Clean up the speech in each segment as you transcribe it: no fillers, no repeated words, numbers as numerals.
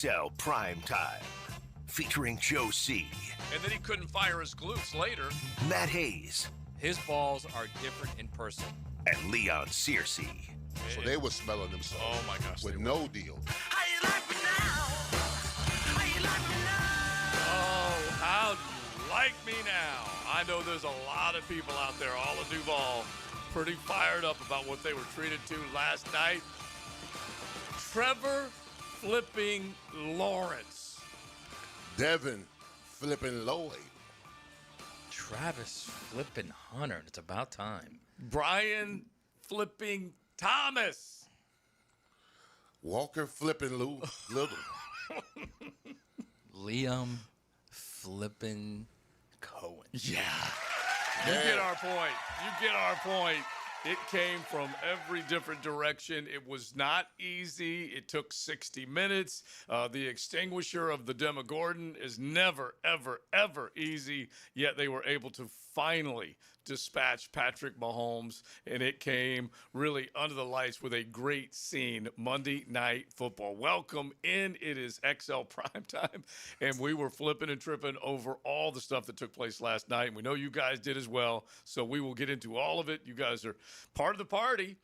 XL Primetime, featuring Joe C., And then he couldn't fire his glutes later. Matt Hayes, His balls are different in person. and Leon Searcy. So they were smelling themselves. Oh, my gosh, With they no deal. How you like me now? How you like me now? Oh, how do you like me now? I know there's a lot of people out there, all of Duval, pretty fired up about what they were treated to last night. Trevor flipping Lawrence. Devin flipping Lloyd. Travis flipping Hunter. It's about time. Brian flipping Thomas. Walker flipping Little. Liam flipping Cohen. Yeah. You get our point. You get our point. It came from every different direction. It was not easy. It took 60 minutes. The extinguisher of the Demogorgon is never, ever, ever easy. Yet they were able to finally dispatch Patrick Mahomes, and it came really under the lights with a great scene. Monday Night Football. Welcome in. It is XL Primetime, and we were flipping and tripping over all the stuff that took place last night, and we know you guys did as well, so we will get into all of it. You guys are part of the party.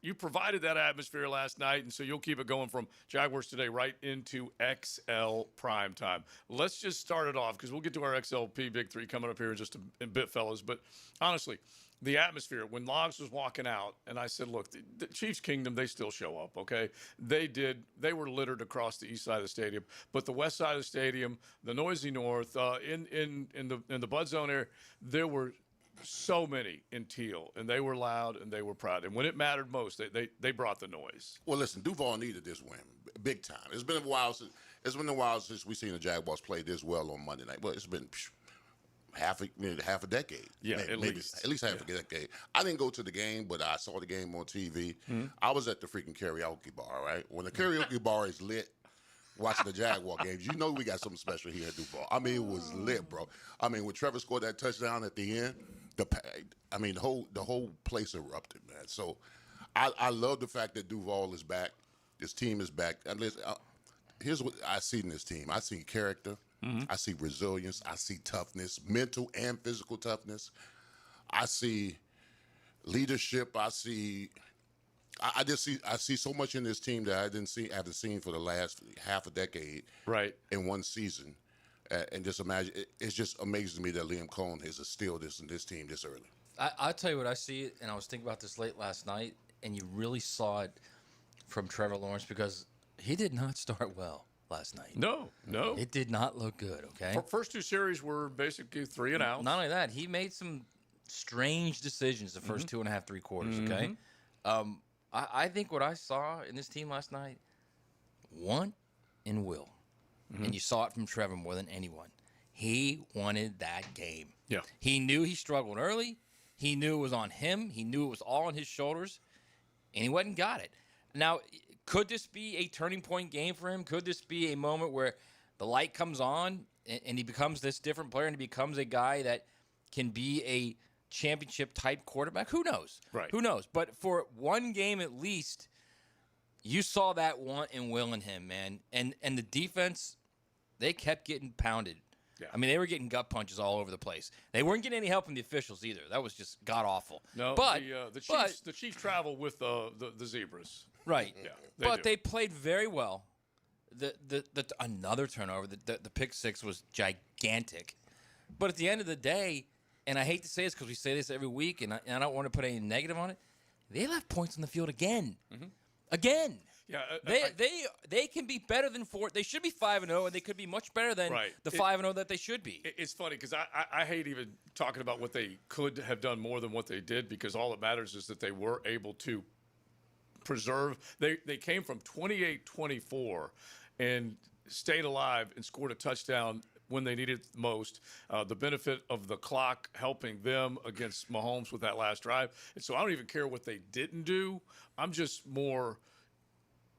You provided that atmosphere last night, and so you'll keep it going from Jaguars Today right into XL Primetime. Let's just start it off because we'll get to our XLP Big Three coming up here in just a bit, fellas. But honestly, the atmosphere, when Logs was walking out, and I said, look, the Chiefs Kingdom, they still show up, okay? They did. They were littered across the east side of the stadium. But the west side of the stadium, the noisy north, in the Bud Zone area, there were so many in teal, and they were loud and they were proud. And when it mattered most, they brought the noise. Well, listen, Duval needed this win, big time. It's been a while since we've seen the Jaguars play this well on Monday night. Well, it's been half a decade. Yeah, maybe, at least half a decade. I didn't go to the game, but I saw the game on TV. Mm-hmm. I was at the freaking karaoke bar. Right when the karaoke bar is lit. Watching the Jaguar games, you know we got something special here at Duval. I mean, it was lit, bro. I mean, when Trevor scored that touchdown at the end, the whole place erupted, man. So, I love the fact that Duval is back. This team is back. And listen, here's what I see in this team. I see character. Mm-hmm. I see resilience. I see toughness, mental and physical toughness. I see leadership. I see so much in this team that I haven't seen for the last half a decade. Right. In one season. And just imagine, it's just amazing to me that Liam Cohen has instilled this in this team this early. I'll tell you what I see, and I was thinking about this late last night, and you really saw it from Trevor Lawrence because he did not start well last night. No. It did not look good, okay? First two series were basically 3 and out. Not only that, he made some strange decisions the first 2.5, 3 quarters, okay? I think what I saw in this team last night, want and will. And you saw it from Trevor more than anyone. He wanted that game. Yeah. He knew he struggled early. He knew it was on him. He knew it was all on his shoulders. And he went and got it. Now, could this be a turning point game for him? Could this be a moment where the light comes on and he becomes this different player and he becomes a guy that can be a championship-type quarterback? Who knows? Right. Who knows? But for one game at least, you saw that want and will in him, man. And the defense, they kept getting pounded. Yeah. I mean, they were getting gut punches all over the place. They weren't getting any help from the officials either. That was just god-awful. No, but the Chiefs travel with the Zebras. Right. Yeah, they played very well. Another turnover, the pick six was gigantic. But at the end of the day, and I hate to say this because we say this every week, and I don't want to put any negative on it, they left points on the field again. Again. Yeah, they can be better than 4. They should be 5-0, and they could be much better than the 5-0 that they should be. It's funny because I hate even talking about what they could have done more than what they did because all that matters is that they were able to preserve. They came from 28-24 and stayed alive and scored a touchdown when they needed it most. The benefit of the clock helping them against Mahomes with that last drive. And so I don't even care what they didn't do. I'm just more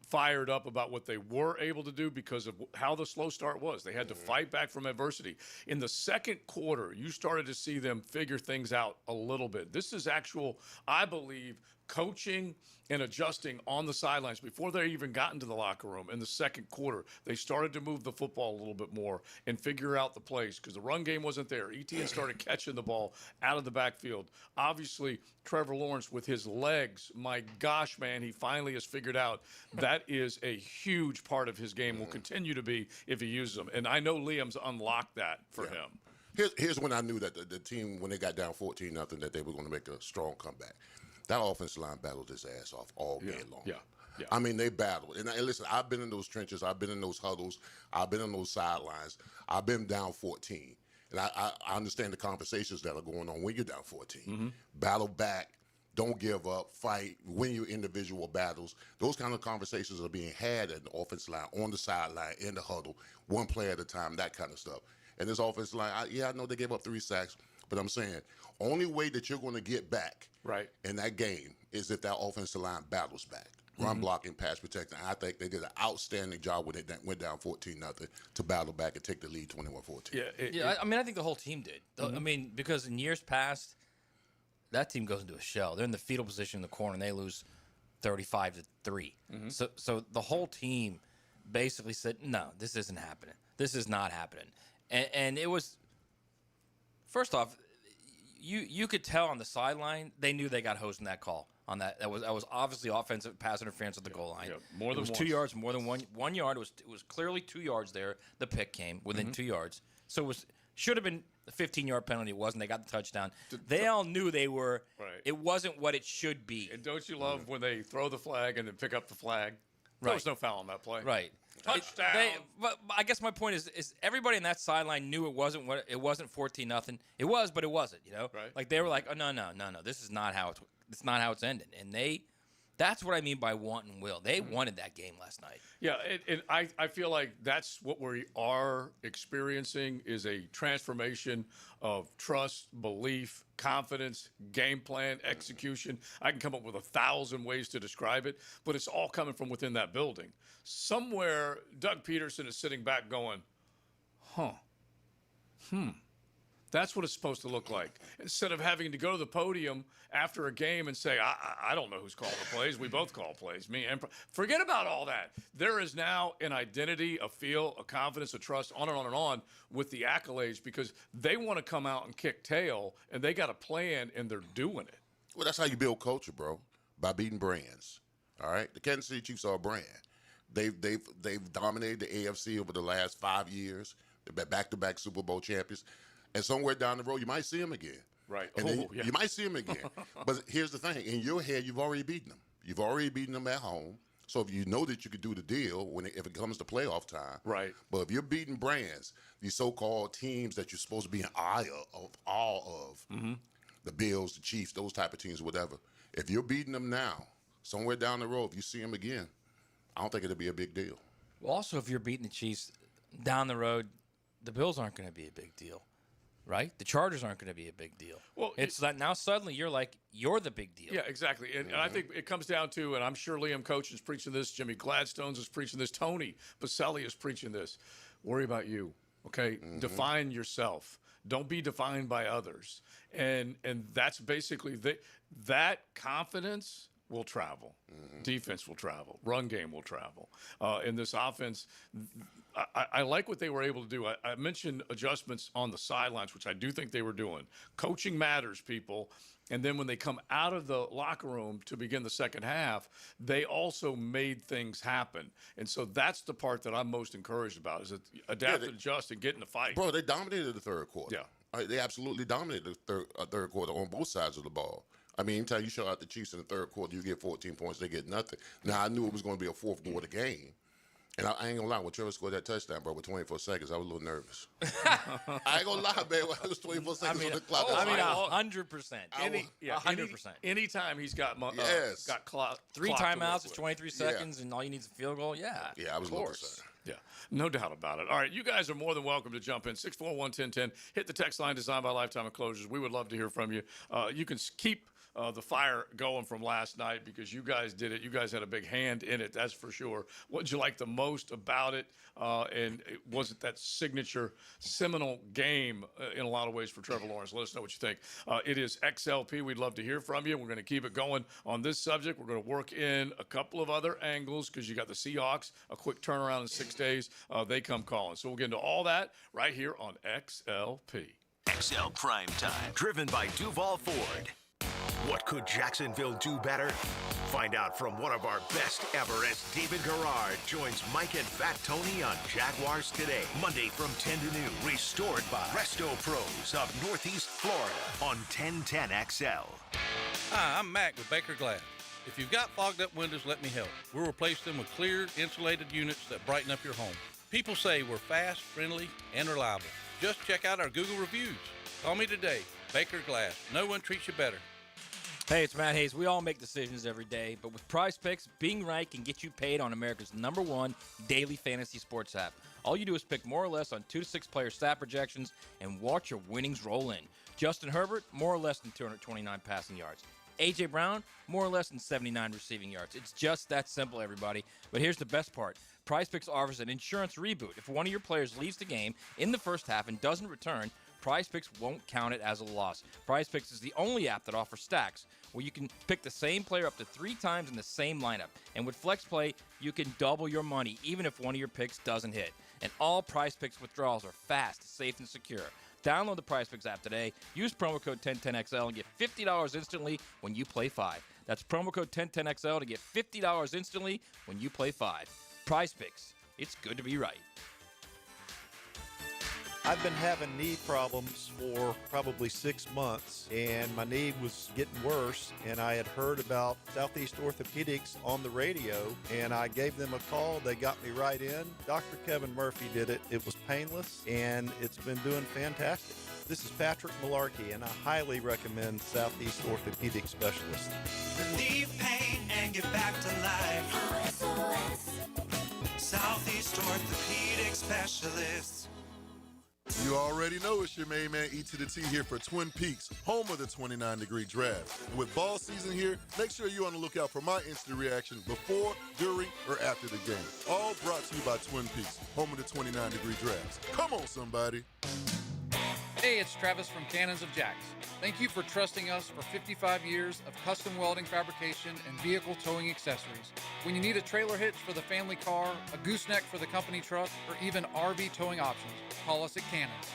fired up about what they were able to do because of how the slow start was. They had to fight back from adversity. In the second quarter, you started to see them figure things out a little bit. This is actual, I believe, coaching and adjusting on the sidelines before they even got into the locker room in the second quarter. They started to move the football a little bit more and figure out the plays because the run game wasn't there. Etienne started catching the ball out of the backfield. Obviously, Trevor Lawrence with his legs, my gosh, man, he finally has figured out that is a huge part of his game, will continue to be if he uses them. And I know Liam's unlocked that for him. Here's when I knew that the team, when they got down 14-0, that they were going to make a strong comeback. That offensive line battled his ass off all game long. Yeah. I mean, they battled. And listen, I've been in those trenches. I've been in those huddles. I've been on those sidelines. I've been down 14. And I understand the conversations that are going on when you're down 14. Battle back. Don't give up. Fight. Win your individual battles. Those kind of conversations are being had at the offensive line, on the sideline, in the huddle, one play at a time, that kind of stuff. And this offensive line, I know they gave up 3 sacks, but I'm saying only way that you're going to get back in that game is if that offensive line battles back. Run blocking, pass protecting. I think they did an outstanding job when they went down 14-0 to battle back and take the lead 21-14. I mean, I think the whole team did. I mean, because in years past, that team goes into a shell. They're in the fetal position in the corner, and they lose 35-3. So the whole team basically said, no, this isn't happening. This is not happening. And it was, first off, you could tell on the sideline they knew they got hosed in that call. On that was obviously offensive pass interference at the goal line. More than it was once. 2 yards, more than 1 yard. It was clearly 2 yards there. The pick came within 2 yards, so it should have been a 15-yard penalty. It wasn't. They got the touchdown. They all knew they were. It wasn't what it should be. And don't you love when they throw the flag and then pick up the flag? There was no foul on that play. Touchdown. But I guess my point is everybody in that sideline knew it wasn't 14-0. It was, but it wasn't. Like they were like, oh no, this is not how it's not how it's ending. And that's what I mean by want and will. They wanted that game last night. Yeah, and I feel like that's what we are experiencing is a transformation of trust, belief, confidence, game plan, execution. I can come up with 1,000 ways to describe it, but it's all coming from within that building. Somewhere, Doug Peterson is sitting back going, that's what it's supposed to look like. Instead of having to go to the podium after a game and say, I don't know who's calling the plays. We both call plays. Me and forget about all that. There is now an identity, a feel, a confidence, a trust, on and on and on with the accolades because they want to come out and kick tail, and they got a plan, and they're doing it. Well, that's how you build culture, bro, by beating brands. All right? The Kansas City Chiefs are a brand. They've dominated the AFC over the last 5 years. They're back-to-back Super Bowl champions. And somewhere down the road, you might see them again. Right. And you might see them again. But here's the thing. In your head, you've already beaten them. You've already beaten them at home. So if you know that you could do the deal if it comes to playoff time. Right. But if you're beating brands, these so-called teams that you're supposed to be in awe of, the Bills, the Chiefs, those type of teams, whatever. If you're beating them now, somewhere down the road, if you see them again, I don't think it'll be a big deal. Well, also, if you're beating the Chiefs down the road, the Bills aren't going to be a big deal. Right? The Chargers aren't going to be a big deal. Well, it's that now suddenly you're the big deal. Yeah, exactly. And I think it comes down to, and I'm sure Liam Coach is preaching this, Jimmy Gladstone's is preaching this, Tony Baselli is preaching this. Worry about you, okay? Define yourself. Don't be defined by others. And that's basically that confidence will travel. Defense will travel. Run game will travel. In this offense, I like what they were able to do. I mentioned adjustments on the sidelines, which I do think they were doing. Coaching matters, people. And then when they come out of the locker room to begin the second half, they also made things happen. And so that's the part that I'm most encouraged about is that adapt and adjust and get in the fight. Bro, they dominated the third quarter. Yeah. They absolutely dominated the third quarter on both sides of the ball. I mean, anytime you show out the Chiefs in the third quarter, you get 14 points, they get nothing. Now, I knew it was going to be a fourth quarter game. And I ain't going to lie, when Trevor scored that touchdown, bro, with 24 seconds, I was a little nervous. I ain't going to lie, man. It was 24 seconds on the clock. 100%. 100%. Anytime he's got clock. 3 timeouts, it's 23 seconds, and all you need is a field goal. Yeah, I was a little concerned. Yeah, no doubt about it. All right, you guys are more than welcome to jump in. 641-1010. Hit the text line designed by Lifetime Enclosures. We would love to hear from you. You can keep the fire going from last night because you guys did it. You guys had a big hand in it, that's for sure. What did you like the most about it? And was it that signature seminal game in a lot of ways for Trevor Lawrence? Let us know what you think. It is XLP. We'd love to hear from you. We're going to keep it going on this subject. We're going to work in a couple of other angles because you got the Seahawks, a quick turnaround in 6 days. They come calling. So we'll get into all that right here on XLP. XL Primetime, driven by Duval Ford. What could Jacksonville do better? Find out from one of our best ever as David Garrard joins Mike and Fat Tony on Jaguars Today. Monday from 10 to noon. Restored by Resto Pros of Northeast Florida on 1010XL. Hi, I'm Mac with Baker Glass. If you've got fogged up windows, let me help. We'll replace them with clear, insulated units that brighten up your home. People say we're fast, friendly, and reliable. Just check out our Google reviews. Call me today. Baker Glass. No one treats you better. Hey, it's Matt Hayes. We all make decisions every day, but with Prize Picks, being right can get you paid on America's #1 daily fantasy sports app. All you do is pick more or less on 2 to 6 player stat projections and watch your winnings roll in. Justin Herbert, more or less than 229 passing yards. A.J. Brown, more or less than 79 receiving yards. It's just that simple, everybody. But here's the best part. Prize Picks offers an insurance reboot. If one of your players leaves the game in the first half and doesn't return, Prize Picks won't count it as a loss. Prize Picks is the only app that offers stacks, where you can pick the same player up to 3 times in the same lineup. And with Flex Play, you can double your money, even if one of your picks doesn't hit. And all Prize Picks withdrawals are fast, safe, and secure. Download the Prize Picks app today. Use promo code 1010XL and get $50 instantly when you play 5. That's promo code 1010XL to get $50 instantly when you play 5. Prize Picks. It's good to be right. I've been having knee problems for probably 6 months, and my knee was getting worse, and I had heard about Southeast Orthopedics on the radio, and I gave them a call. They got me right in. Dr. Kevin Murphy did it. It was painless, and it's been doing fantastic. This is Patrick Malarkey, and I highly recommend Southeast Orthopedic Specialists. Relieve pain and get back to life. Southeast Orthopedic Specialists. You already know it's your main man E to the T here for Twin Peaks, home of the 29-degree draft. And with ball season here, make sure you're on the lookout for my instant reaction before, during, or after the game. All brought to you by Twin Peaks, home of the 29-degree drafts. Come on, somebody. Hey, it's Travis from Cannons of Jacks. Thank you for trusting us for 55 years of custom welding fabrication and vehicle towing accessories. When you need a trailer hitch for the family car, a gooseneck for the company truck, or even RV towing options, call us at Cannons.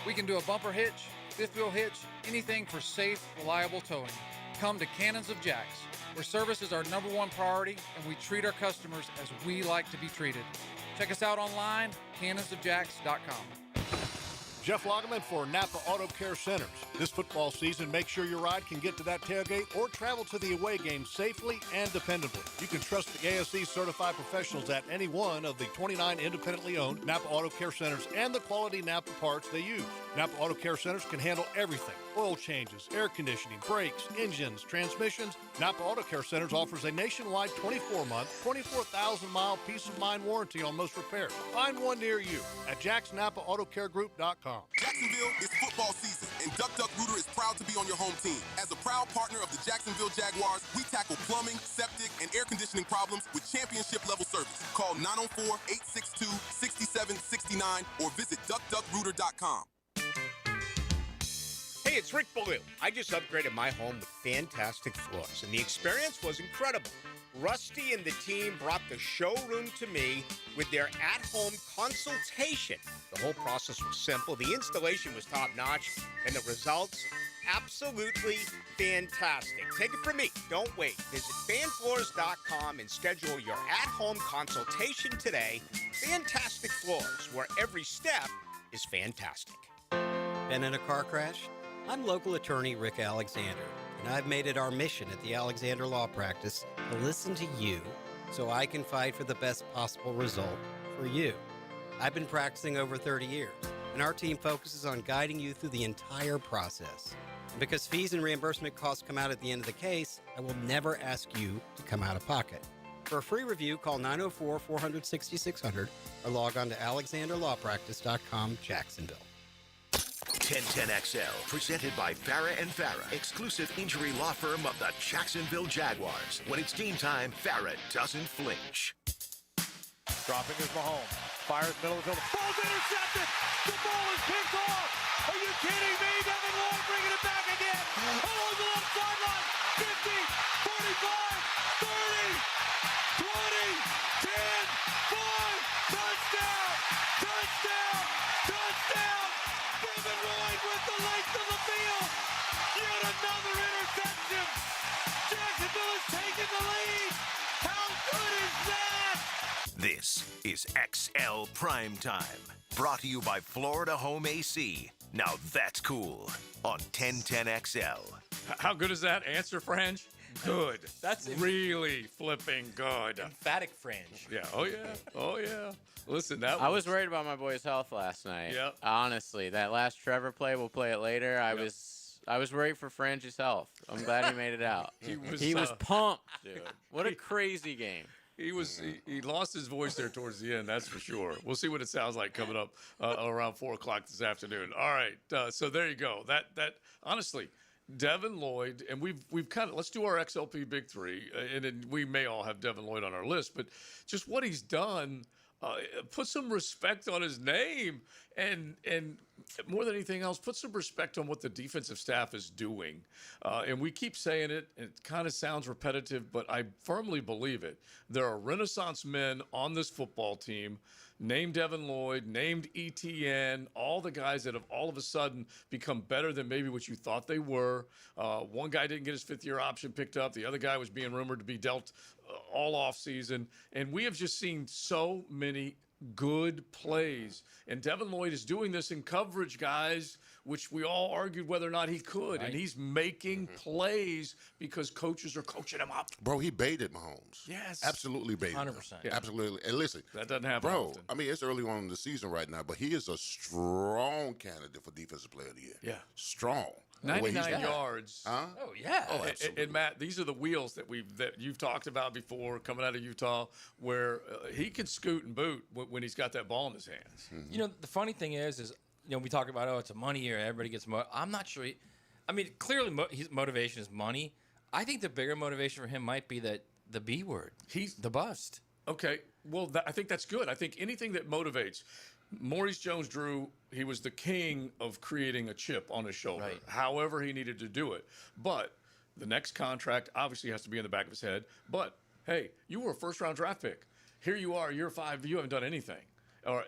We can do a bumper hitch, fifth wheel hitch, anything for safe, reliable towing. Come to Cannons of Jacks, where service is our #1 priority and we treat our customers as we like to be treated. Check us out online, cannonsofjacks.com. Jeff Lagerman for Napa Auto Care Centers. This football season, make sure your ride can get to that tailgate or travel to the away game safely and dependably. You can trust the ASE certified professionals at any one of the 29 independently owned Napa Auto Care Centers and the quality Napa parts they use. Napa Auto Care Centers can handle everything: oil changes, air conditioning, brakes, engines, transmissions. Napa Auto Care Centers offers a nationwide 24-month, 24,000-mile peace of mind warranty on most repairs. Find one near you at jacksnapaautocare.com. Jacksonville is football season, and Duck Duck Rooter is proud to be on your home team. As a proud partner of the Jacksonville Jaguars, we tackle plumbing, septic, and air conditioning problems with championship-level service. Call 904-862-6769 or visit duckduckrooter.com. Hey, it's Rick Ballou. I just upgraded my home with fantastic floors, and the experience was incredible. Rusty and the team brought the showroom to me with their at-home consultation. The whole process was simple, the installation was top-notch, and the results, absolutely fantastic. Take it from me. Don't wait. Visit fanfloors.com and schedule your at-home consultation today. Fantastic Floors, where every step is fantastic. Been in a car crash? I'm local attorney Rick Alexander, and I've made it our mission at the Alexander Law Practice to listen to you so I can fight for the best possible result for you. I've been practicing over 30 years, and our team focuses on guiding you through the entire process. And because fees and reimbursement costs come out at the end of the case, I will never ask you to come out of pocket. For a free review, call 904-400-6600 or log on to alexanderlawpractice.com, Jacksonville. 1010XL, presented by Farah and Farah, exclusive injury law firm of the Jacksonville Jaguars. When it's game time, Farah doesn't flinch. Dropping is Mahomes. Fires middle of the field. Ball's intercepted. The ball is picked off. Are you kidding me? Devin Lloyd bringing it back again. Along the left sideline. 50, 45, 30, 20, 10, 5. Touchdown. Touchdown. Touchdown. Devin Lloyd with the length of the field. Yet another interception. Jacksonville is taking the lead. How good is that? This is XL Primetime, brought to you by Florida Home AC. Now that's cool on 1010XL. How good is that answer, Fringe? Good. That's really flipping good. Emphatic Fringe. Yeah. Oh, yeah. Oh, yeah. Listen, I was worried about my boy's health last night. Yep. Honestly, that last Trevor play, we'll play it later. I was worried for Fringe's health. I'm glad he made it out. He was pumped, dude. What a crazy game. He lost his voice there towards the end, that's for sure. We'll see what it sounds like coming up around 4 o'clock this afternoon. All right, so there you go. That honestly, Devin Lloyd, and we've kind of, let's do our XLP Big Three, and then we may all have Devin Lloyd on our list, but just what he's done, put some respect on his name, and more than anything else, put some respect on what the defensive staff is doing. And we keep saying it, and it kind of sounds repetitive, but I firmly believe it. There are Renaissance men on this football team, named Devin Lloyd, named ETN, all the guys that have all of a sudden become better than maybe what you thought they were. One guy didn't get his fifth-year option picked up. The other guy was being rumored to be dealt all off season. And we have just seen so many good plays. And Devin Lloyd is doing this in coverage, guys, which we all argued whether or not he could. Right. And he's making plays because coaches are coaching him up. Bro, he baited Mahomes. Yes. Absolutely baited 100%. Yeah. Absolutely. And listen. That doesn't happen often. I mean, it's early on in the season right now, but he is a strong candidate for Defensive Player of the Year. Yeah. Strong. 99 yards. Huh? Oh, yeah. Oh, absolutely. And Matt, these are the wheels that you've talked about before coming out of Utah, where he can scoot and boot when he's got that ball in his hands. You know, the funny thing is we talk about, it's a money year, everybody gets I'm not sure. Clearly his motivation is money. I think the bigger motivation for him might be that the B word. He's the bust. Okay. Well, I think that's good. I think anything that motivates. Maurice Jones-Drew, he was the king of creating a chip on his shoulder, however he needed to do it. But the next contract obviously has to be in the back of his head. But, hey, you were a first-round draft pick. Here you are, year 5, you haven't done anything. Year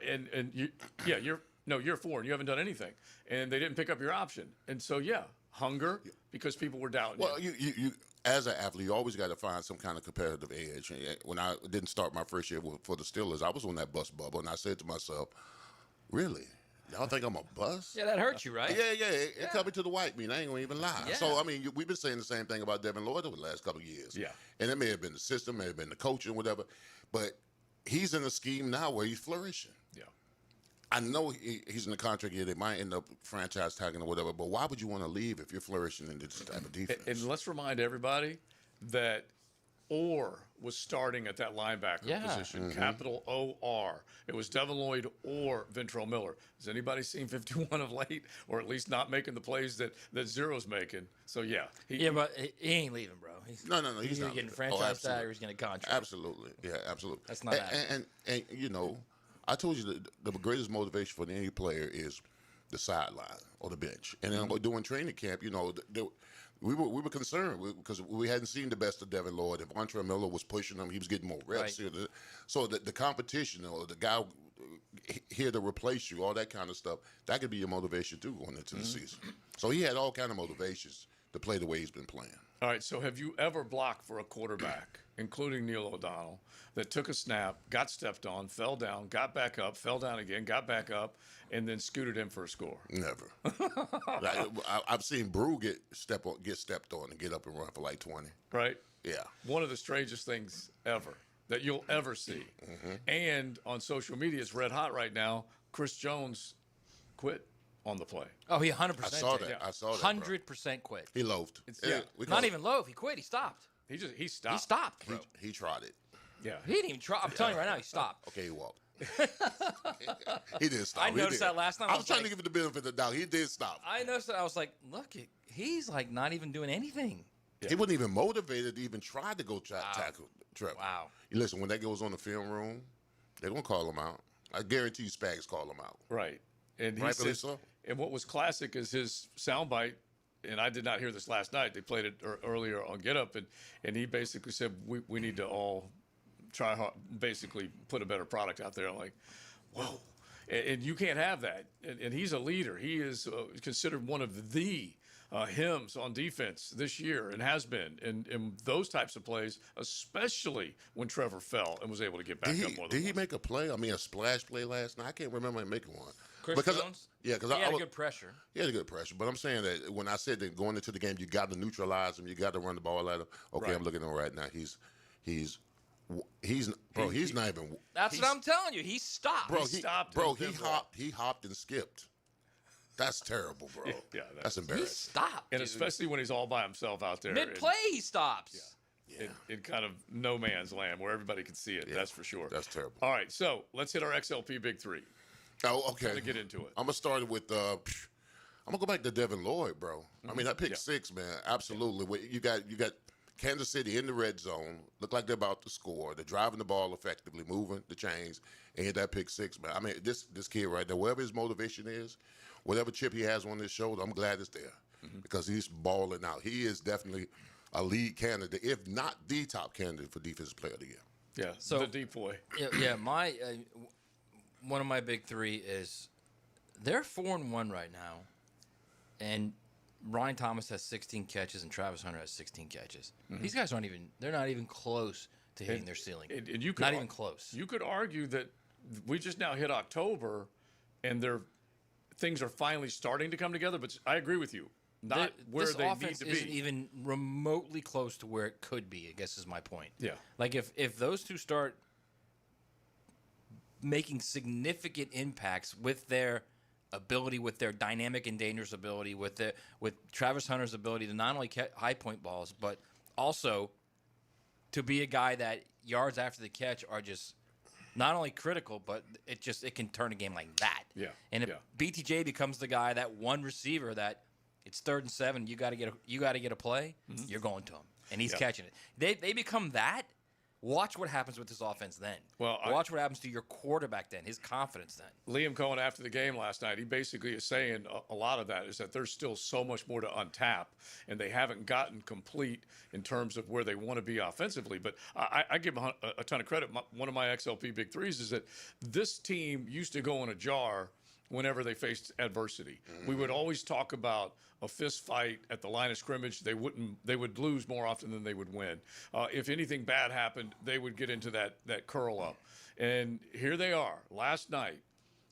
4, and you haven't done anything. And they didn't pick up your option. And so, hunger because people were doubting you. Well, you as an athlete, you always got to find some kind of competitive edge. When I didn't start my first year for the Steelers, I was on that bust bubble, and I said to myself, really? Y'all think I'm a bust? Yeah, that hurts you, right? Yeah. It cut me to the white meat. I ain't going to even lie. Yeah. So, we've been saying the same thing about Devin Lloyd over the last couple of years. Yeah. And it may have been the system, may have been the coaching, whatever. But he's in a scheme now where he's flourishing. Yeah. I know he's in the contract year. They might end up franchise tagging or whatever, but why would you want to leave if you're flourishing in this type of defense? And let's remind everybody that Orr was starting at that linebacker position, capital O-R. It was Devin Lloyd or Ventrell Miller. Has anybody seen 51 of late, or at least not making the plays that Zero's making? So, but he ain't leaving, bro. No, he's not getting franchise tag or he's getting a contract. Absolutely. Yeah, absolutely. That's not happening. And I told you the greatest motivation for any player is the sideline or the bench. And then during training camp, we were concerned because we hadn't seen the best of Devin Lloyd. If Ventrell Miller was pushing him, he was getting more reps. Right. So the competition or the guy here to replace you, all that kind of stuff, that could be your motivation too going into the season. So he had all kind of motivations to play the way he's been playing. All right, so have you ever blocked for a quarterback, including Neil O'Donnell, that took a snap, got stepped on, fell down, got back up, fell down again, got back up, and then scooted in for a score? Never. I've seen Brew get stepped on and get up and run for like 20. Right? Yeah. One of the strangest things ever that you'll ever see. And on social media, it's red hot right now. Chris Jones quit on the play. Oh, he 100%. I saw that. 100% quit. He loafed. Not even loaf. He quit. He stopped. He stopped. He stopped. Bro. He tried it. Yeah. He didn't even try. I'm telling you right now, he stopped. Okay, he walked. He did stop. I noticed that last night. I was trying to give it the benefit of the doubt. He did stop. I noticed that. I was like, look, he's like not even doing anything. He wasn't even motivated to even try to go tackle Trevor. Wow. Listen, when that goes on the film room, they're going to call him out. I guarantee you Spags call him out. Right. And he Rightfully said, so. and what was classic is his soundbite, and I did not hear this last night. They played it earlier on Get Up, and he basically said, we need to all try hard, basically put a better product out there. I'm like, whoa. And you can't have that. And he's a leader. He is considered one of the hymns on defense this year and has been. And those types of plays, especially when Trevor fell and was able to get back up more than Did he once. make a play? I mean, a splash play last night? I can't remember him making one. Chris Jones? Yeah, because He I had was, good pressure. He had a good pressure. But I'm saying that when I said that going into the game, you got to neutralize him. You got to run the ball at him. Okay, Right. I'm looking at him right now. He's not even. That's what I'm telling you. He stopped. Bro, he stopped Bro, and he then hopped and skipped. That's terrible, bro. Yeah, that's embarrassing. He stopped. And dude. especially when he's all by himself out there. Mid-play, he stops. In kind of no man's land where everybody can see it. That's for sure. That's terrible. All right, so let's hit our XLP Big Three. Oh, okay. Time to get into it. I'm gonna start with. I'm gonna go back to Devin Lloyd, bro. I mean, that pick six, man. Absolutely. You got Kansas City in the red zone. Look like they're about to score. They're driving the ball effectively, moving the chains, and hit that pick six, man. I mean, this kid right there, wherever his motivation is, whatever chip he has on his shoulder, I'm glad it's there because he's balling out. He is definitely a lead candidate, if not the top candidate for Defensive Player of the Year. Yeah, So- the deep boy. Yeah. My one of my big three is they're 4-1 right now, and Ryan Thomas has 16 catches and Travis Hunter has 16 catches. These guys they're not even close to hitting their ceiling. And you could not even close. You could argue that we just now hit October, and things are finally starting to come together. But I agree with you, not where this they offense need to isn't be. even remotely close to where it could be, I guess is my point. Yeah. Like if those two start making significant impacts with their ability, with their dynamic and dangerous ability, with Travis Hunter's ability to not only catch high point balls, but also to be a guy that yards after the catch are just not only critical, but it can turn a game like that. Yeah. And if BTJ becomes the guy, that one receiver that it's 3rd and 7, you got to get a play, you're going to him, and he's catching it. They become that. Watch what happens with this offense then. Well, watch what happens to your quarterback then, his confidence then. Liam Cohen, after the game last night, he basically is saying a lot of that is that there's still so much more to untap, and they haven't gotten complete in terms of where they want to be offensively. But I give him a ton of credit. One of my XLP Big Threes is that this team used to go in a jar whenever they faced adversity. We would always talk about a fist fight at the line of scrimmage. They would lose more often than they would win. If anything bad happened, they would get into that curl up. And here they are. Last night,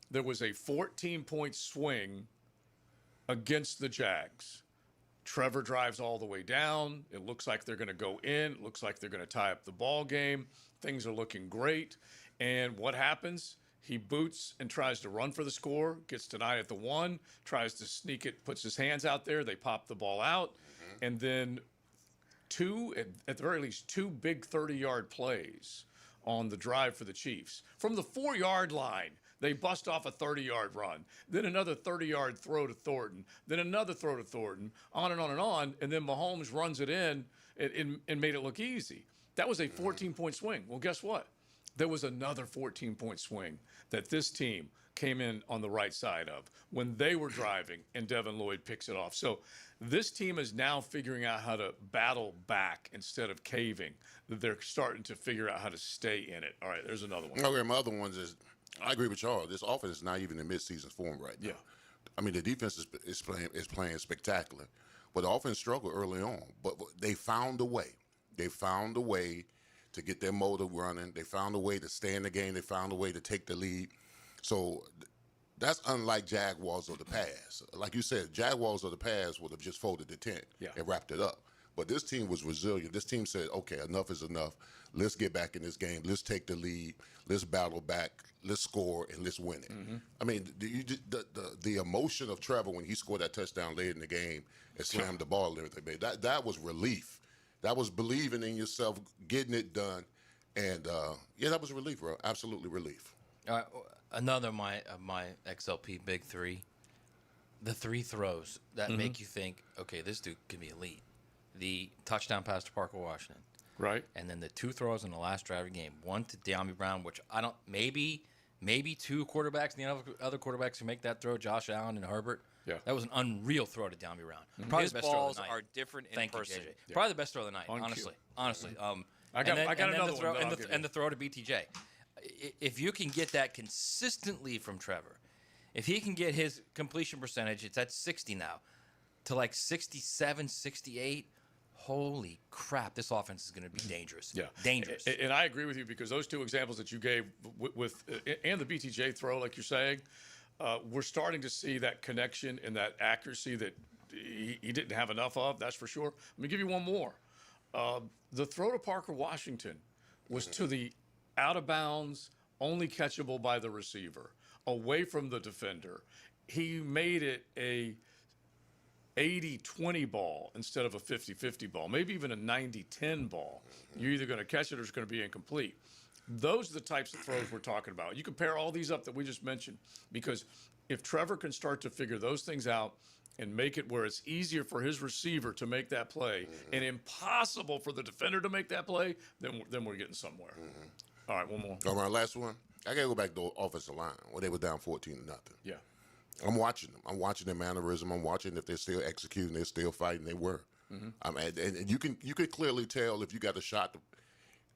there was a 14-point swing against the Jags. Trevor drives all the way down. It looks like they're going to go in. It looks like they're going to tie up the ball game. Things are looking great. And what happens? He boots and tries to run for the score, gets denied at the 1, tries to sneak it, puts his hands out there. They pop the ball out. And then at the very least, 2 big 30-yard plays on the drive for the Chiefs. From the 4-yard line, they bust off a 30-yard run, then another 30-yard throw to Thornton, then another throw to Thornton, on and on and on, and then Mahomes runs it in and made it look easy. That was a 14-point swing. Well, guess what? There was another 14-point swing that this team came in on the right side of when they were driving, and Devin Lloyd picks it off. So this team is now figuring out how to battle back instead of caving. They're starting to figure out how to stay in it. All right, there's another one. Okay, my other ones is, I agree with y'all. This offense is not even in midseason form right now. Yeah. I mean, the defense is playing spectacular, but the offense struggled early on. But they found a way. They found a way to get their motor running. They found a way to stay in the game. They found a way to take the lead. So that's unlike Jaguars of the past. Like you said, Jaguars of the past would have just folded the tent and wrapped it up. But this team was resilient. This team said, okay, enough is enough. Let's get back in this game. Let's take the lead. Let's battle back. Let's score, and let's win it. I mean, the emotion of Trevor when he scored that touchdown late in the game and slammed the ball and everything, that was relief. That was believing in yourself, getting it done. And, that was relief, bro. Absolutely relief. Another of my XLP big three. The three throws that make you think, okay, this dude can be elite. The touchdown pass to Parker Washington. Right. And then the two throws in the last drive of the game. One to De'Ami Brown, which I don't, maybe two quarterbacks, the other quarterbacks who make that throw, Josh Allen and Herbert. Yeah. That was an unreal throw to De'Ami Brown. Probably His the best throw of balls the night. are different in Thank person. you, JJ. Yeah. Probably the best throw of the night, On honestly. cue. Honestly. I got another throw, one. And the throw to BTJ. If you can get that consistently from Trevor, if he can get his completion percentage, it's at 60 now, to like 67, 68, holy crap, this offense is going to be dangerous. Yeah. Dangerous. And I agree with you because those two examples that you gave with and the BTJ throw, like you're saying, we're starting to see that connection and that accuracy that he didn't have enough of, that's for sure. Let me give you one more. The throw to Parker Washington was to the out of bounds, only catchable by the receiver, away from the defender. He made it a 80-20 ball instead of a 50-50 ball, maybe even a 90-10 ball. You're either going to catch it or it's going to be incomplete. Those are the types of throws we're talking about. You compare all these up that we just mentioned, because if Trevor can start to figure those things out and make it where it's easier for his receiver to make that play and impossible for the defender to make that play, then we're getting somewhere. All right, one more. All right, last one. I got to go back to the offensive line where they were down 14-0. Yeah. I'm watching them. I'm watching their mannerism. I'm watching if they're still executing. They're still fighting. They were. I mean, and you could clearly tell if you got a shot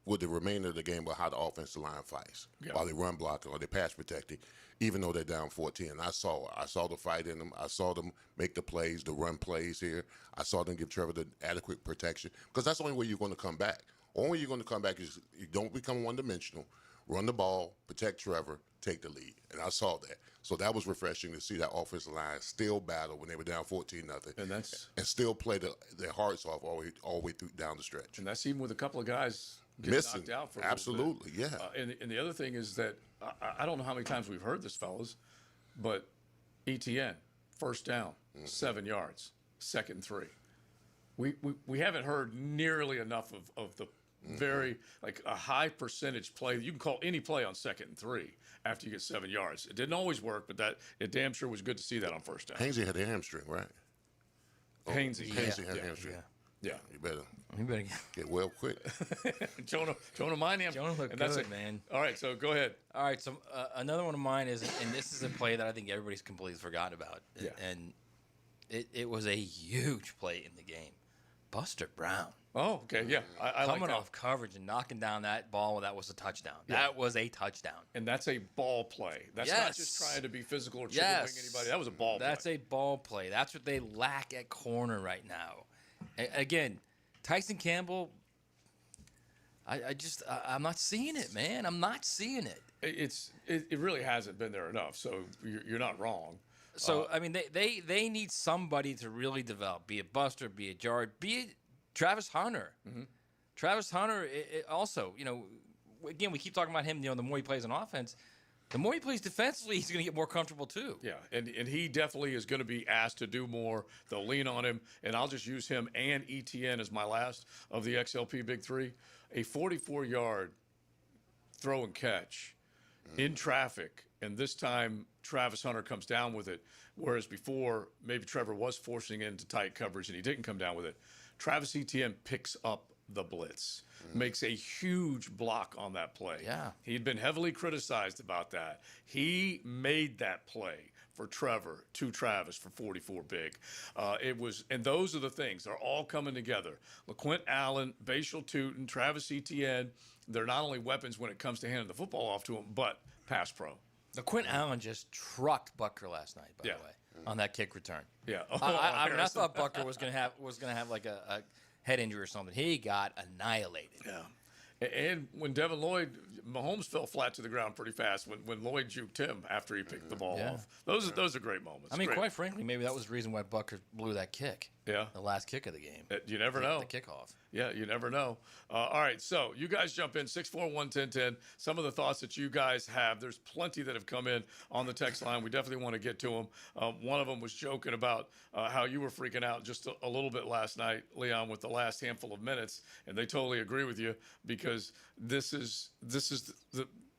with the remainder of the game about how the offensive line fights while they run blocking or they pass protecting, even though they're down 14. And I saw the fight in them. I saw them make the plays, the run plays here. I saw them give Trevor the adequate protection because that's the only way you're going to come back. Only way you're going to come back is you don't become one-dimensional. Run the ball, protect Trevor, take the lead. And I saw that. So that was refreshing to see that offensive line still battle when they were down 14-0. And still play their hearts off all the way through down the stretch. And that's even with a couple of guys getting missing. knocked out for a Absolutely, little bit. And the other thing is that I don't know how many times we've heard this, fellas, but ETN, first down, 7 yards, 2nd and 3. We haven't heard nearly enough of the very, like a high percentage play. You can call any play on 2nd and 3 after you get 7 yards. It didn't always work, but it damn sure was good to see that on first down. Hainsey had a hamstring, right? Hainsey had a hamstring. Yeah. You better get well quick. Jonah Mineham. Jonah looked and that's good, it. man. All right, so go ahead. All right, so another one of mine is, and this is a play that I think everybody's completely forgotten about. Yeah. And it was a huge play in the game. Buster Brown. Oh, okay, yeah. I Coming like that. off coverage and knocking down that ball, that was a touchdown. Yeah. That was a touchdown. And that's a ball play. That's not just trying to be physical or triple wing anybody. That was a ball play. That's a ball play. That's what they lack at corner right now. Again, Tyson Campbell, I'm not seeing it, man. I'm not seeing it. It really hasn't been there enough, so you're not wrong. So, I mean, they need somebody to really develop, be it Buster, be it Jared, be it Travis Hunter. Travis Hunter also, again, we keep talking about him, the more he plays on offense, the more he plays defensively, he's going to get more comfortable too. Yeah, and he definitely is going to be asked to do more. They'll lean on him, and I'll just use him and ETN as my last of the XLP Big Three. A 44-yard throw and catch in traffic, and this time Travis Hunter comes down with it, whereas before maybe Trevor was forcing it into tight coverage and he didn't come down with it. Travis Etienne picks up the blitz, makes a huge block on that play. Yeah. He'd been heavily criticized about that. He made that play for Trevor to Travis for 44 big. And those are the things. They're all coming together. LaQuint Allen, Bashal Tootin, Travis Etienne, they're not only weapons when it comes to handing the football off to them, but pass pro. LaQuint Allen just trucked Butker last night, by the way, on that kick return. Yeah. I thought Butker was gonna have like a head injury or something. He got annihilated. Yeah. And when Devin Lloyd, Mahomes fell flat to the ground pretty fast when Lloyd juked him after he picked the ball off. Those are great moments. I mean, quite frankly, maybe that was the reason why Butker blew that kick. Yeah. The last kick of the game. You never know. The kickoff. Yeah, you never know. All right, so you guys jump in, 641-1010. Some of the thoughts that you guys have, there's plenty that have come in on the text line. We definitely want to get to them. One of them was joking about how you were freaking out just a little bit last night, Leon, with the last handful of minutes, and they totally agree with you because this is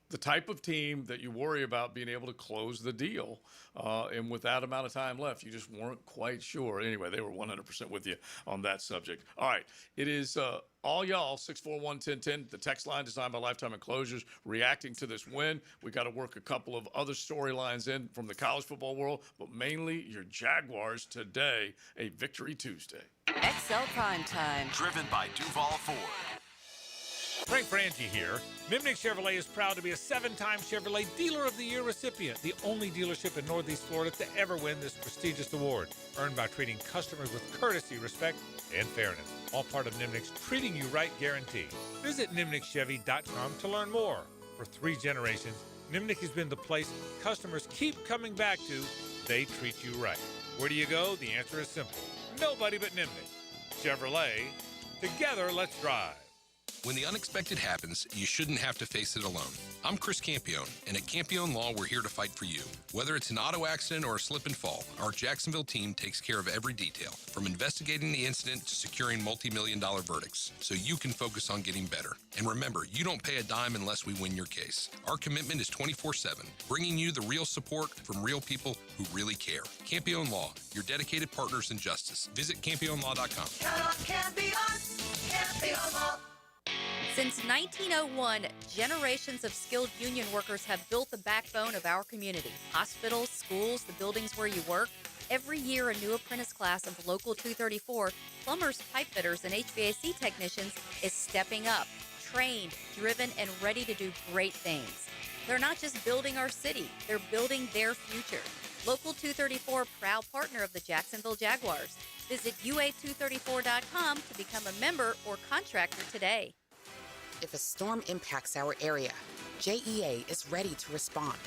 the type of team that you worry about being able to close the deal. And with that amount of time left, you just weren't quite sure. Anyway, they were 100% with you on that subject. All right. It is all y'all, 641-1010, the text line designed by Lifetime Enclosures, reacting to this win. We got to work a couple of other storylines in from the college football world, but mainly your Jaguars today, a Victory Tuesday. XL Primetime. Driven by Duval Ford. Frank Frangie here. Nimnick Chevrolet is proud to be a 7-time Chevrolet Dealer of the Year recipient, the only dealership in Northeast Florida to ever win this prestigious award, earned by treating customers with courtesy, respect, and fairness. All part of Nimnick's Treating You Right guarantee. Visit nimnickchevy.com to learn more. For 3 generations, Nimnick has been the place customers keep coming back to. They treat you right. Where do you go? The answer is simple. Nobody but Nimnick. Chevrolet. Together, let's drive. When the unexpected happens, you shouldn't have to face it alone. I'm Chris Campione, and at Campione Law, we're here to fight for you. Whether it's an auto accident or a slip and fall, our Jacksonville team takes care of every detail, from investigating the incident to securing multi-million-dollar verdicts, so you can focus on getting better. And remember, you don't pay a dime unless we win your case. Our commitment is 24/7, bringing you the real support from real people who really care. Campione Law, your dedicated partners in justice. Visit CampioneLaw.com. Count on Campione. Campione Law. Since 1901, generations of skilled union workers have built the backbone of our community. Hospitals, schools, the buildings where you work. Every year, a new apprentice class of Local 234, plumbers, pipe fitters, and HVAC technicians is stepping up, trained, driven, and ready to do great things. They're not just building our city, they're building their future. Local 234, proud partner of the Jacksonville Jaguars. Visit UA234.com to become a member or contractor today. If a storm impacts our area, JEA is ready to respond.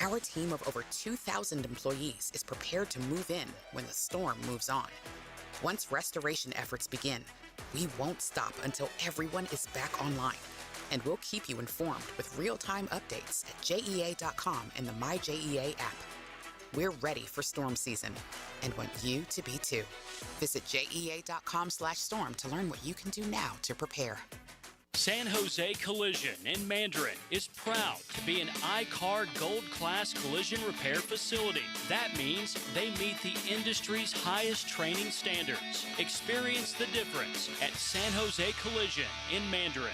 Our team of over 2,000 employees is prepared to move in when the storm moves on. Once restoration efforts begin, we won't stop until everyone is back online. And we'll keep you informed with real-time updates at JEA.com and the MyJEA app. We're ready for storm season and want you to be too. Visit JEA.com/storm to learn what you can do now to prepare. San Jose Collision in Mandarin is proud to be an I-CAR Gold Class collision repair facility. That means they meet the industry's highest training standards. Experience the difference at San Jose Collision in Mandarin.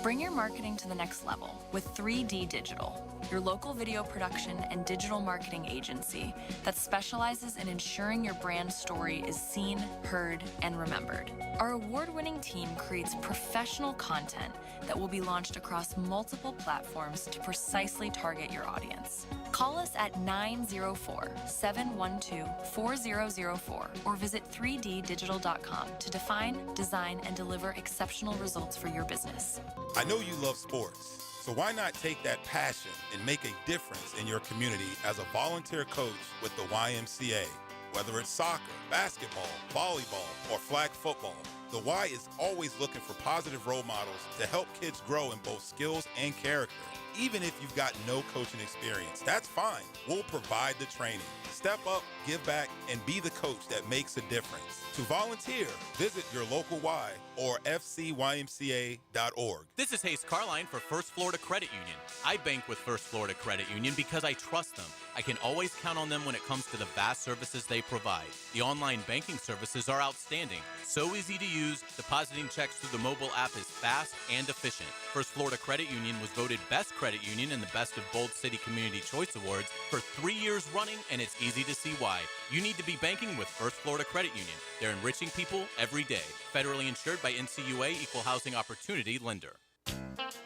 Bring your marketing to the next level with 3D Digital, your local video production and digital marketing agency that specializes in ensuring your brand story is seen, heard, and remembered. Our award-winning team creates professional content that will be launched across multiple platforms to precisely target your audience. Call us at 904-712-4004 or visit 3ddigital.com to define, design, and deliver exceptional results for your business. I know you love sports, so why not take that passion and make a difference in your community as a volunteer coach with the YMCA? Whether it's soccer, basketball, volleyball, or flag football, the Y is always looking for positive role models to help kids grow in both skills and character. Even if you've got no coaching experience, that's fine. We'll provide the training. Step up, give back, and be the coach that makes a difference. To volunteer, visit your local Y or fcymca.org. This is Hayes Carline for First Florida Credit Union. I bank with First Florida Credit Union because I trust them. I can always count on them when it comes to the vast services they provide. The online banking services are outstanding. So easy to use, depositing checks through the mobile app is fast and efficient. First Florida Credit Union was voted Best Credit Union in the Best of Bold City Community Choice Awards for 3 years running, and it's easy to see why. You need to be banking with First Florida Credit Union. They're enriching people every day. Federally insured by NCUA, Equal Housing Opportunity Lender.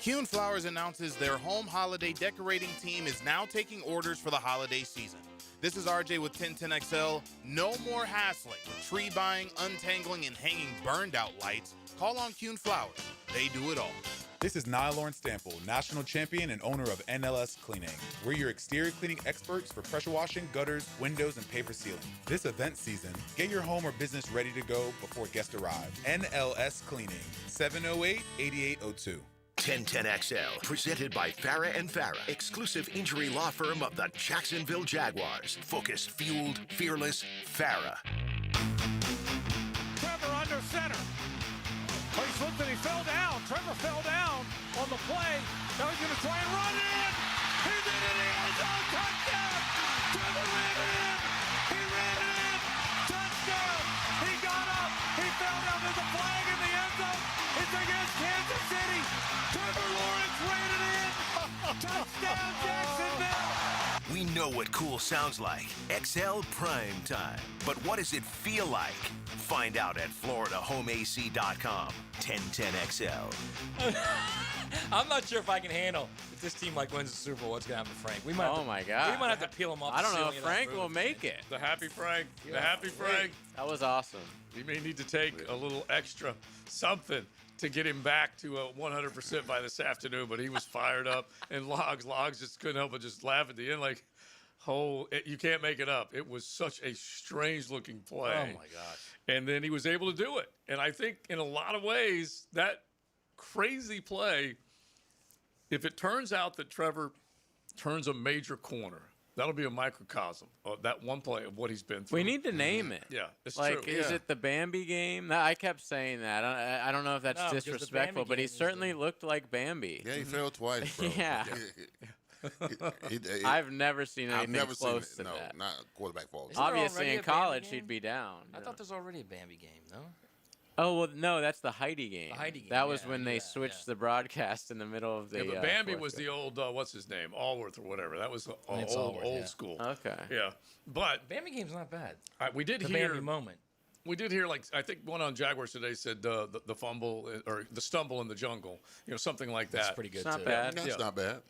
Kuhn Flowers announces their home holiday decorating team is now taking orders for the holiday season. This is RJ with 1010XL. No more hassling with tree buying, untangling, and hanging burned out lights. Call on Kuhn Flowers. They do it all. This is Nylorn Stample, national champion and owner of NLS Cleaning. We're your exterior cleaning experts for pressure washing, gutters, windows, and paper sealing. This event season, get your home or business ready to go before guests arrive. NLS Cleaning, 708-8802. 1010XL, presented by Farah and Farah, exclusive injury law firm of the Jacksonville Jaguars. Focused, fueled, fearless, Farah. Trevor under center. Oh, he slipped and he fell down. Trevor fell down on the play. Now he's going to try and run in. He's in the end zone. Touchdown. Trevor ran it in. He ran it in. Touchdown. He got up. He fell down. There's a flag in the end zone. It's against Kansas City. Trevor Lawrence ran it in. Touchdown, Jacksonville. We know what cool sounds like. XL Primetime. But what does it feel like? Find out at FloridaHomeAC.com. 1010XL. I'm not sure if I can handle if this team wins the Super Bowl. What's gonna happen to Frank? We might. Oh my God. We might have to peel him off. I don't the know if ceiling of that Frank room. will make it. The happy Frank. The happy Frank. That was awesome. We may need to take a little extra something to get him back to 100% by this afternoon, but he was fired up. And Logs just couldn't help but just laugh at the end you can't make it up. It was such a strange-looking play. Oh, my gosh. And then he was able to do it. And I think in a lot of ways, that crazy play, if it turns out that Trevor turns a major corner, that'll be a microcosm of that one play of what he's been through. We need to name it. Yeah, it's like, true. is it the Bambi game? I kept saying that. I don't know if that's No, because the disrespectful, Bambi but he game is certainly looked like Bambi. Yeah, he fell twice, bro. Yeah. I've never seen anything close to no, that. not quarterback falls. Obviously, in college, he'd be down. I thought there's already a Bambi game, no? Oh, well, no, that's the Heidi game. The Heidi game, that was yeah, when they switched the broadcast in the middle of the. Yeah, but Bambi fourth was the old, what's his name, Allworth or whatever. That was Lance Allworth, old yeah. school. Okay. Yeah, but Bambi game's not bad. we did The hear Bambi moment. We did hear, I think one on Jaguars today said the fumble or the stumble in the jungle, something like that. That's pretty good, It's not too. bad. That's not bad.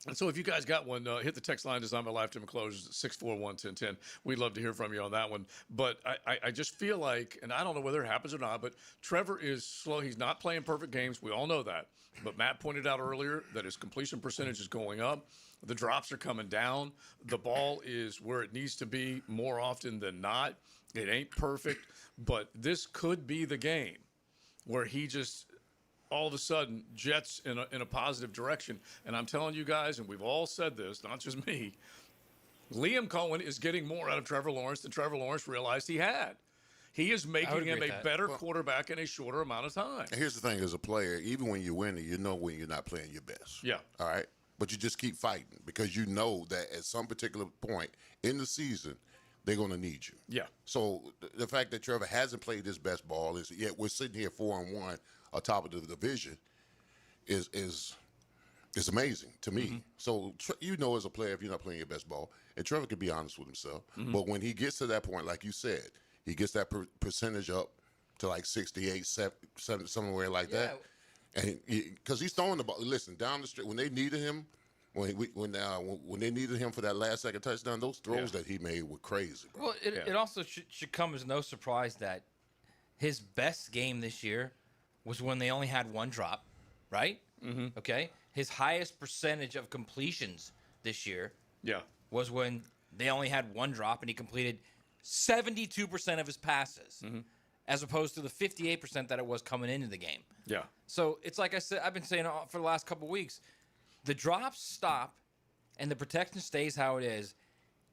And so if you guys got one, hit the text line designed by Lifetime Enclosures at 641-1010. We'd love to hear from you on that one. But I just feel like, and I don't know whether it happens or not, but Trevor is slow. He's not playing perfect games. We all know that. But Matt pointed out earlier that his completion percentage is going up. The drops are coming down. The ball is where it needs to be more often than not. It ain't perfect, but this could be the game where he just all of a sudden jets in a positive direction. And I'm telling you guys, and we've all said this, not just me, Liam Cohen is getting more out of Trevor Lawrence than Trevor Lawrence realized he had. He is making him a better quarterback in a shorter amount of time. And here's the thing, as a player, even when you're winning, you know when you're not playing your best. Yeah. All right? But you just keep fighting because you know that at some particular point in the season, they're going to need you. Yeah. So the fact that Trevor hasn't played his best ball is, yet we're sitting here 4-1 atop of the division is amazing to me. Mm-hmm. So as a player, if you're not playing your best ball, and Trevor can be honest with himself, but when he gets to that point, like you said, he gets that percentage up to like 68, 70, somewhere like that. And because he's throwing the ball, listen, down the street when they needed him, when they needed him for that last second touchdown, those throws that he made were crazy, bro. Well, it also should come as no surprise that his best game this year was when they only had one drop, right? Mm-hmm. Okay. His highest percentage of completions this year was when they only had one drop and he completed 72% of his passes, as opposed to the 58% that it was coming into the game. Yeah. So it's like I said, I've been saying for the last couple of weeks, the drops stop and the protection stays how it is.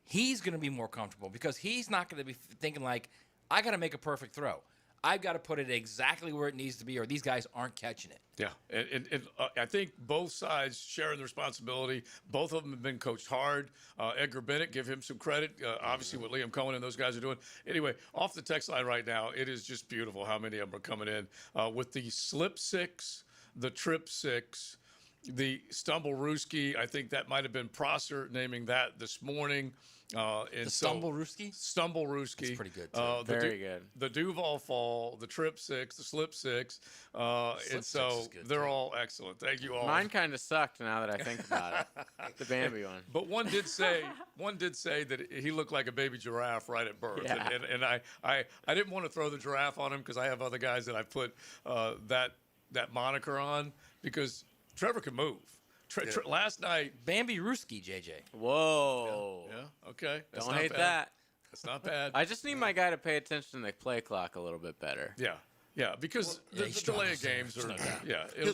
He's going to be more comfortable because he's not going to be thinking like, I got to make a perfect throw. I've got to put it exactly where it needs to be or these guys aren't catching it. Yeah, and I think both sides sharing the responsibility. Both of them have been coached hard. Edgar Bennett, give him some credit. Obviously, what Liam Cohen and those guys are doing. Anyway, off the text line right now, it is just beautiful how many of them are coming in with the slip six, the trip six, the stumble Rooski. I think that might have been Prosser naming that this morning. And the Stumble Rooski? Stumble Rooski. That's pretty good, too. Very good. The Duval Fall, the Trip Six, the Slip Six. And so they're all excellent. Thank you all. Mine kind of sucked now that I think about it. The Bambi one. But one did say that he looked like a baby giraffe right at birth. Yeah. And I didn't want to throw the giraffe on him because I have other guys that I put that moniker on because Trevor can move. Last night, Bambi Rooski, JJ. Whoa. Yeah. Okay. That's Don't not hate bad. that. That's not bad. I just need my guy to pay attention to the play clock a little bit better. Yeah. Yeah, because the delay of games are,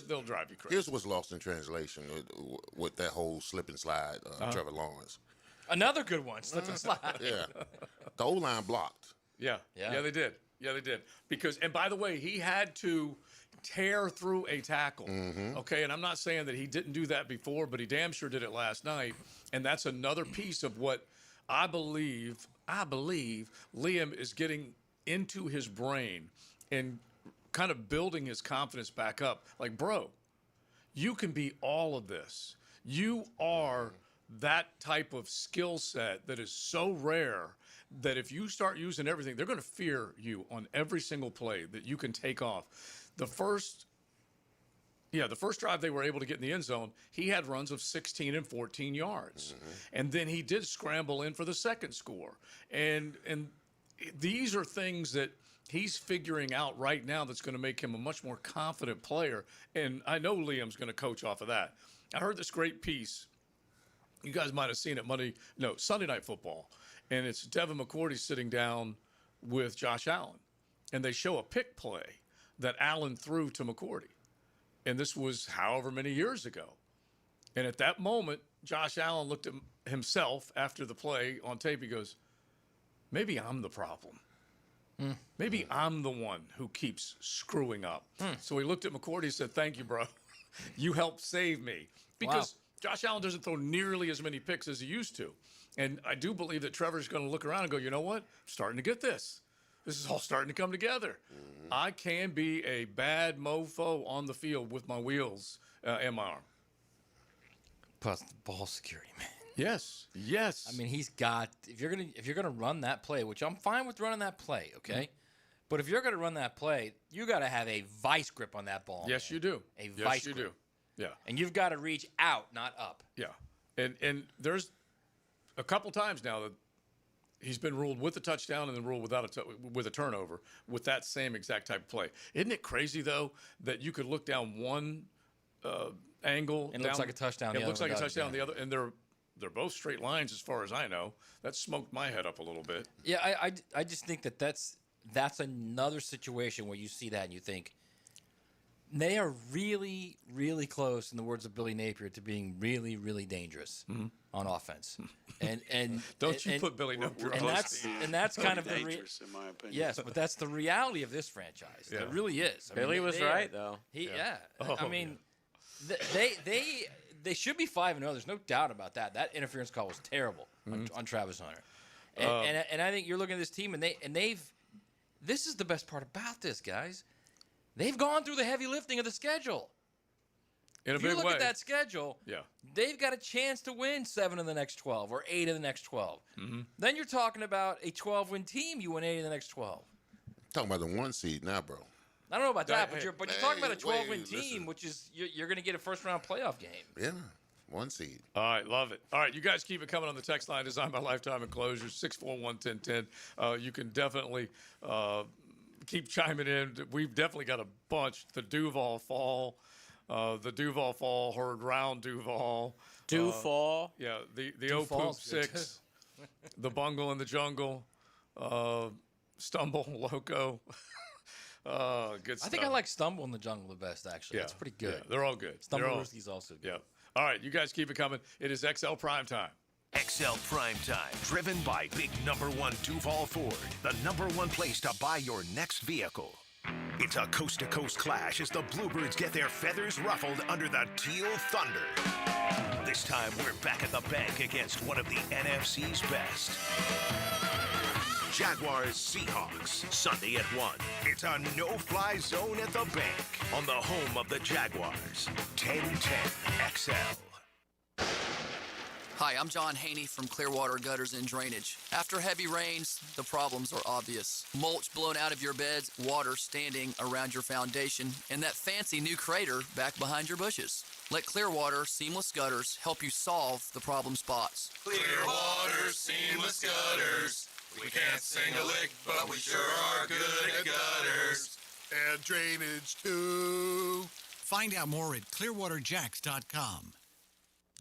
they'll drive you crazy. Here's what's lost in translation with that whole slip and slide, Trevor Lawrence. Another good one, slip and slide. Yeah. The O-line blocked. Yeah, they did. Yeah, they did. Because, and by the way, he had to tear through a tackle. Okay, and I'm not saying that he didn't do that before, but he damn sure did it last night. And that's another piece of what I believe Liam is getting into his brain and kind of building his confidence back up. Like, bro, you can be all of this. You are that type of skill set that is so rare that if you start using everything, they're going to fear you on every single play that you can take off. The first drive they were able to get in the end zone, he had runs of 16 and 14 yards. And then he did scramble in for the second score. And these are things that he's figuring out right now that's going to make him a much more confident player. And I know Liam's going to coach off of that. I heard this great piece. You guys might have seen it Sunday Night Football. And it's Devin McCourty sitting down with Josh Allen. And they show a pick play that Allen threw to McCourty. And this was however many years ago. And at that moment, Josh Allen looked at himself after the play on tape. He goes, maybe I'm the problem. Maybe I'm the one who keeps screwing up. So he looked at McCourty and said, thank you, bro. You helped save me. Because Josh Allen doesn't throw nearly as many picks as he used to. And I do believe that Trevor's going to look around and go, you know what? I'm starting to get this. This is all starting to come together. I can be a bad mofo on the field with my wheels and my arm. Plus the ball security, man. Yes. I mean, he's got. If you're gonna run that play, which I'm fine with running that play, okay. But if you're gonna run that play, you got to have a vice grip on that ball. Yes, you do. A vice grip. Do. Yeah. And you've got to reach out, not up. Yeah. And there's a couple times now that he's been ruled with a touchdown and then ruled with a turnover with that same exact type of play. Isn't it crazy though that you could look down one angle and it looks like a touchdown. It looks like a touchdown. The other, and they're both straight lines as far as I know. That smoked my head up a little bit. Yeah, I just think that's another situation where you see that and you think they are really, really close, in the words of Billy Napier, to being really, really dangerous on offense. And don't you put Billy Napier on and that's kind of the dangerous, in my opinion. Yes, but that's the reality of this franchise. Yeah. It really is. Billy was right though. I mean, they should be 5-0. There's no doubt about that. That interference call was terrible on Travis Hunter. And I think you're looking at this team, and they've. This is the best part about this, guys. They've gone through the heavy lifting of the schedule. In a if big you look way. at that schedule, Yeah. they've got a chance to win 7 of the next 12 or 8 of the next 12. Then you're talking about a 12-win team. You win 8 of the next 12. Talking about the 1 seed now, bro. I don't know about that, but you're talking about a 12-win wait, team, listen. which is you're going to get a first-round playoff game. Yeah, 1 seed. All right, love it. All right, you guys keep it coming on the text line, designed by Lifetime Enclosures, 641-1010. You can definitely keep chiming in. We've definitely got a bunch. The Duval Fall, heard round Duval. Duval. Yeah, the O-Poop 6, the Bungle in the Jungle, Stumble Loco. Good stuff. I think I like Stumble in the Jungle the best, actually. Yeah, That's pretty good. Yeah, they're all good. Stumble Whiskey's also good. Yeah. All right, you guys keep it coming. It is XL Primetime. XL Primetime, driven by Big #1 Duval Ford, the #1 place to buy your next vehicle. It's a coast-to-coast clash as the Bluebirds get their feathers ruffled under the Teal Thunder. This time, we're back at the bank against one of the NFC's best. Jaguars Seahawks, Sunday at 1. It's a no-fly zone at the bank on the home of the Jaguars. 1010 XL. Hi, I'm John Haney from Clearwater Gutters and Drainage. After heavy rains, the problems are obvious. Mulch blown out of your beds, water standing around your foundation, and that fancy new crater back behind your bushes. Let Clearwater Seamless Gutters help you solve the problem spots. Clearwater Seamless Gutters. We can't sing a lick, but we sure are good at gutters. And drainage, too. Find out more at clearwaterjacks.com.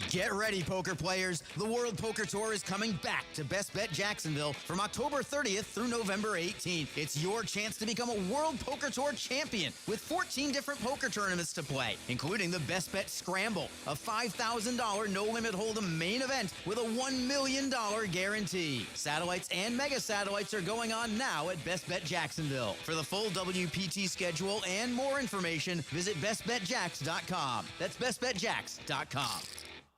Get ready, poker players. The World Poker Tour is coming back to Best Bet Jacksonville from October 30th through November 18th. It's your chance to become a World Poker Tour champion with 14 different poker tournaments to play, including the Best Bet Scramble, a $5,000 no-limit hold'em main event with a $1 million guarantee. Satellites and mega satellites are going on now at Best Bet Jacksonville. For the full WPT schedule and more information, visit bestbetjacks.com. That's bestbetjacks.com.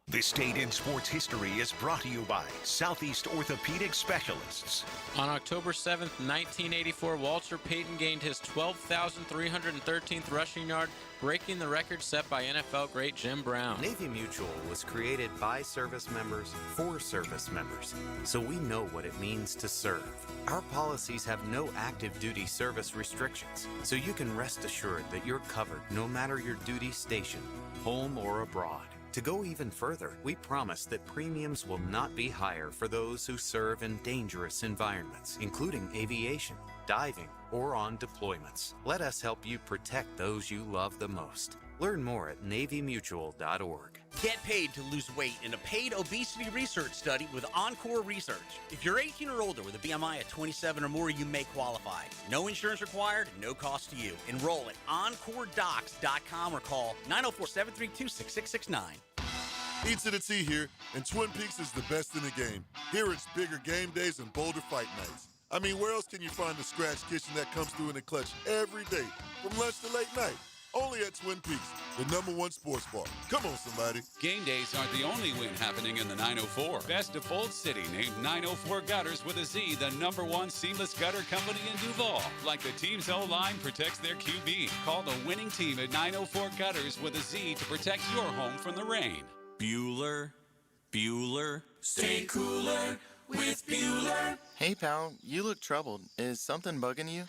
This date in sports history is brought to you by Southeast Orthopedic Specialists. On October 7th, 1984, Walter Payton gained his 12,313th rushing yard, breaking the record set by NFL great Jim Brown. Navy Mutual was created by service members for service members, so we know what it means to serve. Our policies have no active duty service restrictions, so you can rest assured that you're covered no matter your duty station, home or abroad. To go even further, we promise that premiums will not be higher for those who serve in dangerous environments, including aviation, diving, or on deployments. Let us help you protect those you love the most. Learn more at NavyMutual.org. Get paid to lose weight in a paid obesity research study with Encore Research. If you're 18 or older with a BMI of 27 or more, you may qualify. No insurance required, no cost to you. Enroll at EncoreDocs.com or call 904-732-6669. E to the T here, and Twin Peaks is the best in the game. Here it's bigger game days and bolder fight nights. I mean, where else can you find the scratch kitchen that comes through in the clutch every day, from lunch to late night? Only at Twin Peaks, the #1 sports bar. Come on, somebody. Game days aren't the only win happening in the 904. Best of Bold City named 904 Gutters with a Z, the #1 seamless gutter company in Duval. Like the team's O-line protects their QB. Call the winning team at 904 Gutters with a Z to protect your home from the rain. Bueller, Stay cooler with Bueller. Hey, pal, you look troubled. Is something bugging you?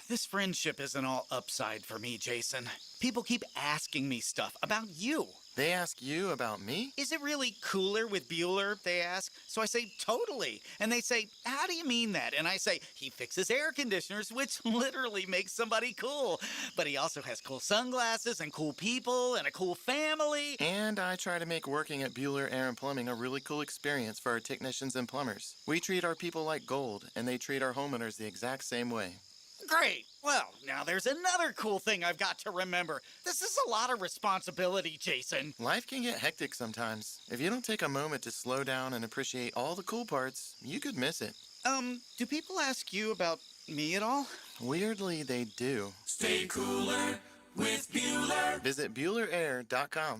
This friendship isn't all upside for me, Jason. People keep asking me stuff about you. They ask you about me? Is it really cooler with Bueller, they ask? So I say, totally. And they say, how do you mean that? And I say, he fixes air conditioners, which literally makes somebody cool. But he also has cool sunglasses and cool people and a cool family. And I try to make working at Bueller Air and Plumbing a really cool experience for our technicians and plumbers. We treat our people like gold, and they treat our homeowners the exact same way. Great. Well, now there's another cool thing I've got to remember. This is a lot of responsibility, Jason. Life can get hectic sometimes. If you don't take a moment to slow down and appreciate all the cool parts, you could miss it. Do people ask you about me at all? Weirdly, they do. Stay cooler with Bueller. Visit BuellerAir.com.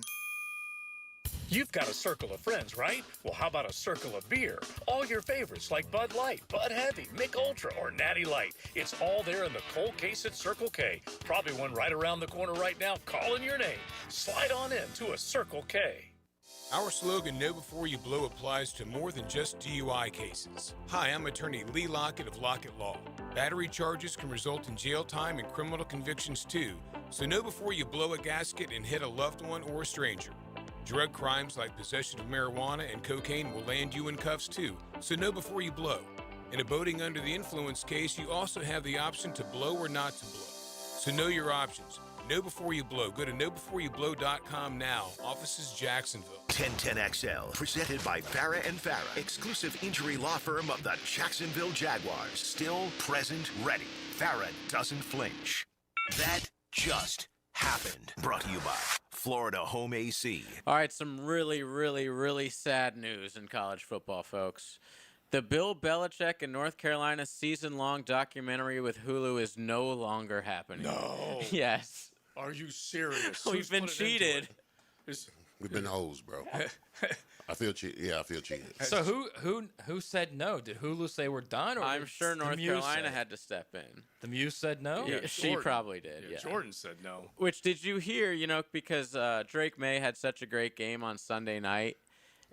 You've got a circle of friends, right? Well, how about a circle of beer? All your favorites like Bud Light, Bud Heavy, Mick Ultra, or Natty Light. It's all there in the cold case at Circle K. Probably one right around the corner right now calling your name. Slide on in to a Circle K. Our slogan, Know Before You Blow, applies to more than just DUI cases. Hi, I'm attorney Lee Lockett of Lockett Law. Battery charges can result in jail time and criminal convictions too, so know before you blow a gasket and hit a loved one or a stranger. Drug crimes like possession of marijuana and cocaine will land you in cuffs too, so know before you blow. In a boating under the influence case, you also have the option to blow or not to blow. So know your options. Know before you blow. Go to knowbeforeyoublow.com now. Offices Jacksonville. 1010XL, presented by Farah & Farah, exclusive injury law firm of the Jacksonville Jaguars. Still, present, ready. Farah doesn't flinch. That just happened. Brought to you by Florida Home AC. All right, some really, really, really sad news in college football, folks. The Bill Belichick and North Carolina season-long documentary with Hulu is no longer happening. No. Yes. Are you serious? We've been cheated. We've been hoes, bro. I feel cheated. Yeah, I feel cheated. So who said no? Did Hulu say we're done? Or I'm did sure the North Muse Carolina say? had to step in. The Muse said no? Yeah, she probably did. Yeah. Jordan said no. Which did you hear? You know, because Drake May had such a great game on Sunday night,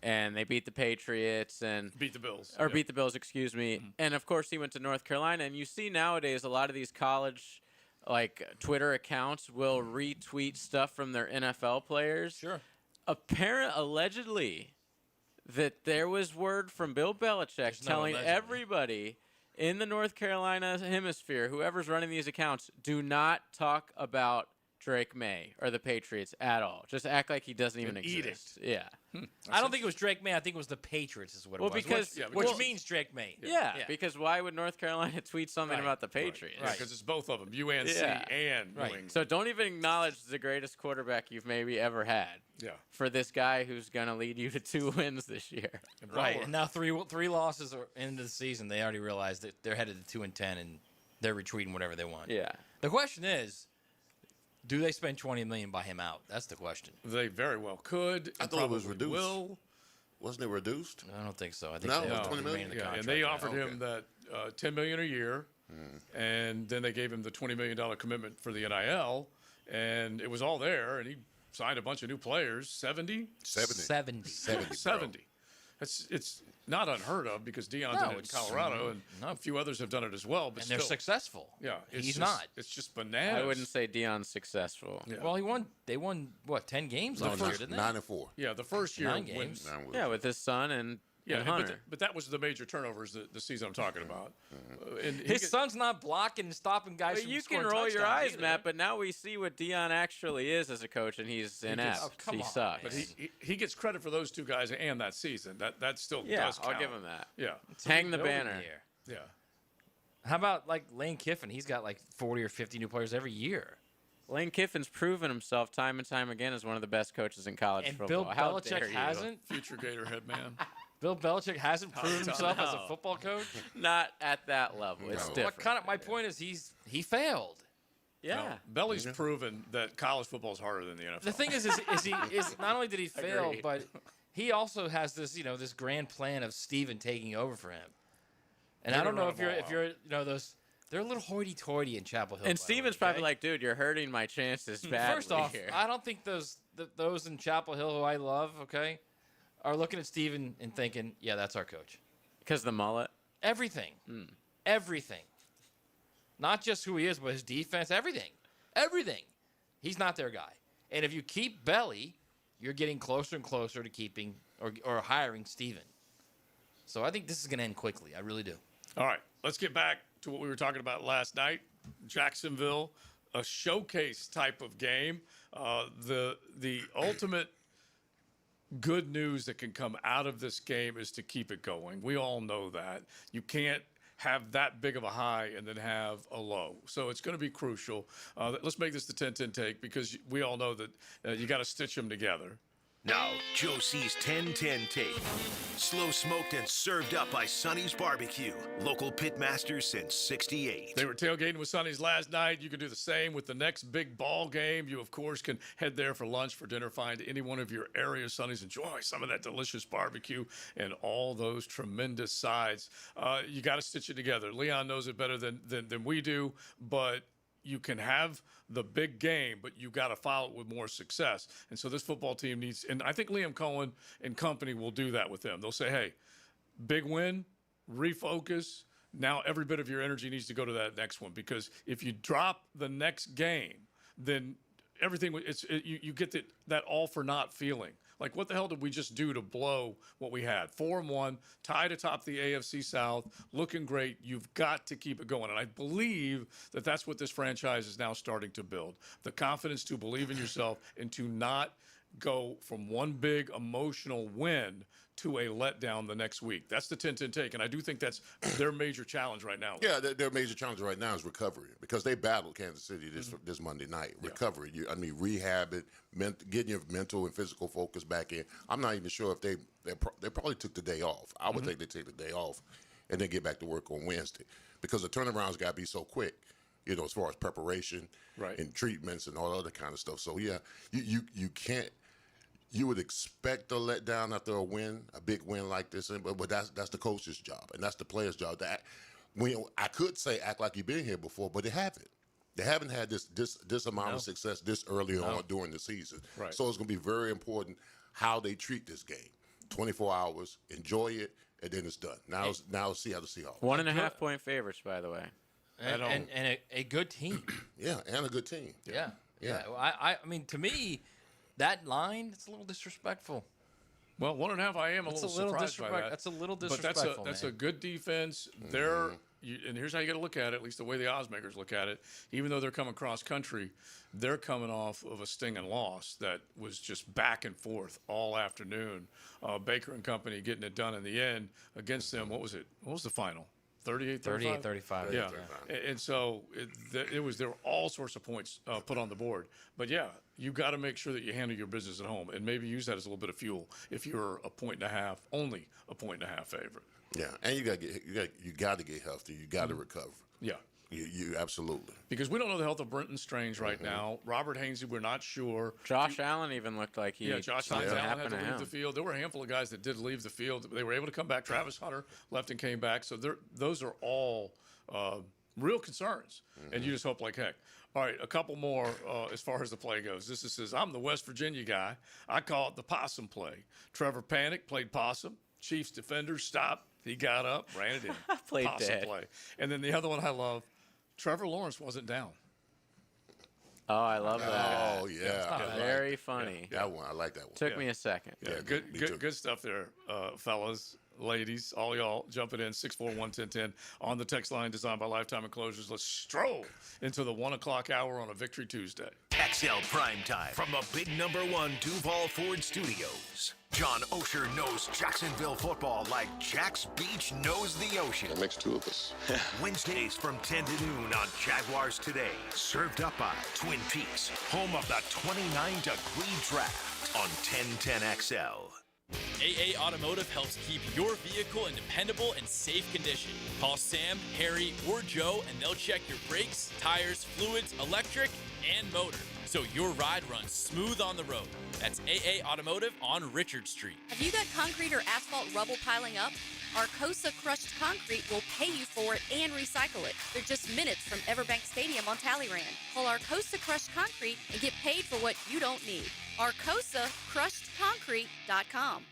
and they beat the Patriots and beat the Bills. Or beat the Bills, excuse me. Mm-hmm. And of course, he went to North Carolina. And you see nowadays a lot of these college Twitter accounts will retweet stuff from their NFL players. Sure. Allegedly, that there was word from Bill Belichick telling everybody in the North Carolina hemisphere, whoever's running these accounts, do not talk about Drake May or the Patriots at all. Just act like he doesn't even eat exist. Yeah. I don't think it was Drake May. I think it was the Patriots is what it was. Because, which means Drake May. Yeah, because why would North Carolina tweet something about the Patriots? Right, because it's both of them, UNC and New England. So don't even acknowledge the greatest quarterback you've maybe ever had. Yeah. For this guy who's going to lead you to 2 wins this year. Right, and now three losses are into the season. They already realized that they're headed to 2-10, and they're retreating whatever they want. Yeah. The question is, do they spend $20 million by him out? That's the question. They very well could. I thought it was probably reduced. Will. Wasn't it reduced? I don't think so. I think No, they it was all $20 remain in the Yeah, contract. and they offered Okay. him that $10 million a year, and then they gave him the $20 million commitment for the NIL, and it was all there, and he signed a bunch of new players. 70? 70. 70. It's not unheard of because Deion did it in Colorado, and a few others have done it as well. But And they're still, successful. Yeah, He's not. It's just bananas. I wouldn't say Deion's successful. Yeah. Well, they won, what, 10 games last year, didn't they? 9-4. Yeah, the first year 9 when- games. Yeah, with his son and Hunter. but that was the major turnovers the season I'm talking about. And he His son's not blocking and stopping guys But from you can scoring roll your touchdowns eyes, either. Matt, but now we see what Deion actually is as a coach, and he's inept. He sucks. But he gets credit for those two guys and that season. That still Yeah, does I'll count. give him that. Yeah. Hang the building banner. here. Yeah. How about like Lane Kiffin? He's got like 40 or 50 new players every year. Lane Kiffin's proven himself time and time again as one of the best coaches in college And football. Bill How Belichick dare you. hasn't. Future Gatorhead man. Bill Belichick hasn't proven himself as a No. football coach. Not at that level. It's different. My point is he failed. Yeah. No, Belly's proven that college football is harder than the NFL. The thing is not only did he fail, Agreed. but he also has this this grand plan of Steven taking over for him. And They're I don't gonna know run if you're those. They're a little hoity-toity in Chapel Hill. And by the Steven's way, probably okay? like, dude, you're hurting my chances badly First off, here. I don't think those in Chapel Hill who I love, okay, are looking at Steven and thinking, yeah, that's our coach. Because the mullet? Everything. Everything. Not just who he is, but his defense, everything. Everything. He's not their guy. And if you keep Belly, you're getting closer and closer to keeping or hiring Steven. So I think this is going to end quickly. I really do. All right, let's get back to what we were talking about last night. Jacksonville, a showcase type of game. The ultimate good news that can come out of this game is to keep it going. We all know that. You can't have that big of a high and then have a low. So it's going to be crucial. Let's make this the 10-10 take because we all know that you got to stitch them together. Now, Joe C's 10-10 take. Slow smoked and served up by Sonny's Barbecue. Local pit masters since '68. They were tailgating with Sonny's last night. You can do the same with the next big ball game. You, of course, can head there for lunch, for dinner. Find any one of your area Sonny's. Enjoy some of that delicious barbecue and all those tremendous sides. You got to stitch it together. Leon knows it better than we do, but you can have the big game, but you got to follow it with more success. And so this football team needs, and I think Liam Cohen and company will do that with them. They'll say, hey, big win, refocus. Now every bit of your energy needs to go to that next one, because if you drop the next game, then everything, you get that all for naught feeling. Like, what the hell did we just do to blow what we had? 4-1, tied atop the AFC South, looking great. You've got to keep it going. And I believe that that's what this franchise is now starting to build. The confidence to believe in yourself and to not go from one big emotional win to a letdown the next week. That's the 10-10 take, and I do think that's their major challenge right now. Yeah, their major challenge right now is recovery, because they battled Kansas City this Monday night. Recovery, rehab it, getting your mental and physical focus back in. I'm not even sure if they probably took the day off. I would think they take the day off and then get back to work on Wednesday, because the turnaround's got to be so quick, as far as preparation and treatments and all other kind of stuff. So, yeah, you can't. You would expect a letdown after a win, a big win like this, but that's the coach's job and that's the player's job. I could say act like you've been here before, but they haven't. They haven't had this amount of success this early on during the season. Right. So it's going to be very important how they treat this game. 24 hours, enjoy it, and then it's done. Now see how the Seahawks. 1.5 point favorites, by the way. And a good team. Yeah, and a good team. Yeah. I mean, to me, that line, it's a little disrespectful. Well, 1.5, I am a little surprised by that. That's a little disrespectful, But that's a good defense. And here's how you got to look at it, at least the way the odds makers look at it. Even though they're coming cross country, they're coming off of a stinging loss that was just back and forth all afternoon. Baker and company getting it done in the end against them. What was it? What was the final? 38-35? 38-35. Yeah. And so there were all sorts of points put on the board. But, yeah, you got to make sure that you handle your business at home and maybe use that as a little bit of fuel if you're a 1.5, only a 1.5 favorite. Yeah, and you got to get healthy. You got to recover. Yeah. You absolutely. Because we don't know the health of Brenton Strange right now. Robert Hainsey, we're not sure. Josh Allen even looked like Josh Allen had to leave the field. There were a handful of guys that did leave the field. They were able to come back. Travis Hunter left and came back. So those are all real concerns. And you just hope like heck. All right, a couple more as far as the play goes. This says, I'm the West Virginia guy. I call it the possum play. Trevor Panic played possum. Chiefs defenders stopped. He got up, ran it in. Played possum dead. play. And then the other one I love, Trevor Lawrence wasn't down. Oh, I love that. Oh, yeah. Very funny. That one, I like that one. Took me a second. Yeah, good stuff there, fellas, ladies, all y'all jumping in 641-1010 on the text line designed by Lifetime Enclosures. Let's stroll into the 1 o'clock hour on a Victory Tuesday. XL Primetime from the big #1 Duval Ford Studios. John Osher knows Jacksonville football like Jax Beach knows the ocean. That makes two of us. Wednesdays from 10 to noon on Jaguars Today. Served up by Twin Peaks, home of the 29-degree draft on 1010XL. AA Automotive helps keep your vehicle in dependable and safe condition. Call Sam, Harry, or Joe, and they'll check your brakes, tires, fluids, electric, and motor, so your ride runs smooth on the road. That's AA Automotive on Richard Street. Have you got concrete or asphalt rubble piling up? Arcosa Crushed Concrete will pay you for it and recycle it. They're just minutes from Everbank Stadium on Talleyrand. Call Arcosa Crushed Concrete and get paid for what you don't need. ArcosaCrushedConcrete.com.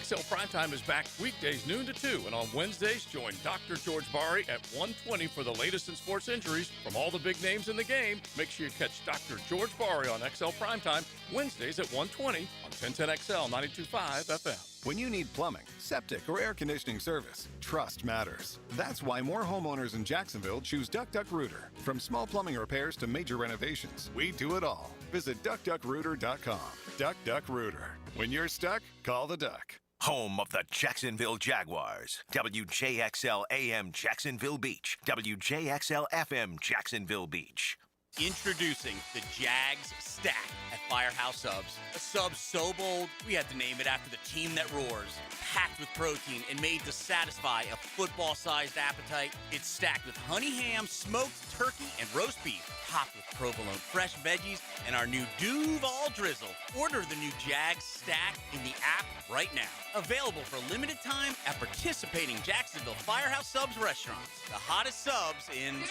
XL Primetime is back weekdays noon to 2, and on Wednesdays, join Dr. George Bari at 1:20 for the latest in sports injuries from all the big names in the game. Make sure you catch Dr. George Bari on XL Primetime Wednesdays at 1:20 on 1010XL 92.5 FM. When you need plumbing, septic, or air conditioning service, trust matters. That's why more homeowners in Jacksonville choose DuckDuck Rooter. From small plumbing repairs to major renovations, we do it all. Visit DuckDuckRooter.com. DuckDuck Rooter. When you're stuck, call the Duck. Home of the Jacksonville Jaguars. WJXL AM Jacksonville Beach. WJXL FM Jacksonville Beach. Introducing the Jags Stack at Firehouse Subs. A sub so bold, we had to name it after the team that roars. Packed with protein and made to satisfy a football-sized appetite. It's stacked with honey ham, smoked turkey, and roast beef. Topped with provolone fresh veggies and our new Duval Drizzle. Order the new Jags Stack in the app right now. Available for a limited time at participating Jacksonville Firehouse Subs restaurants. The hottest subs in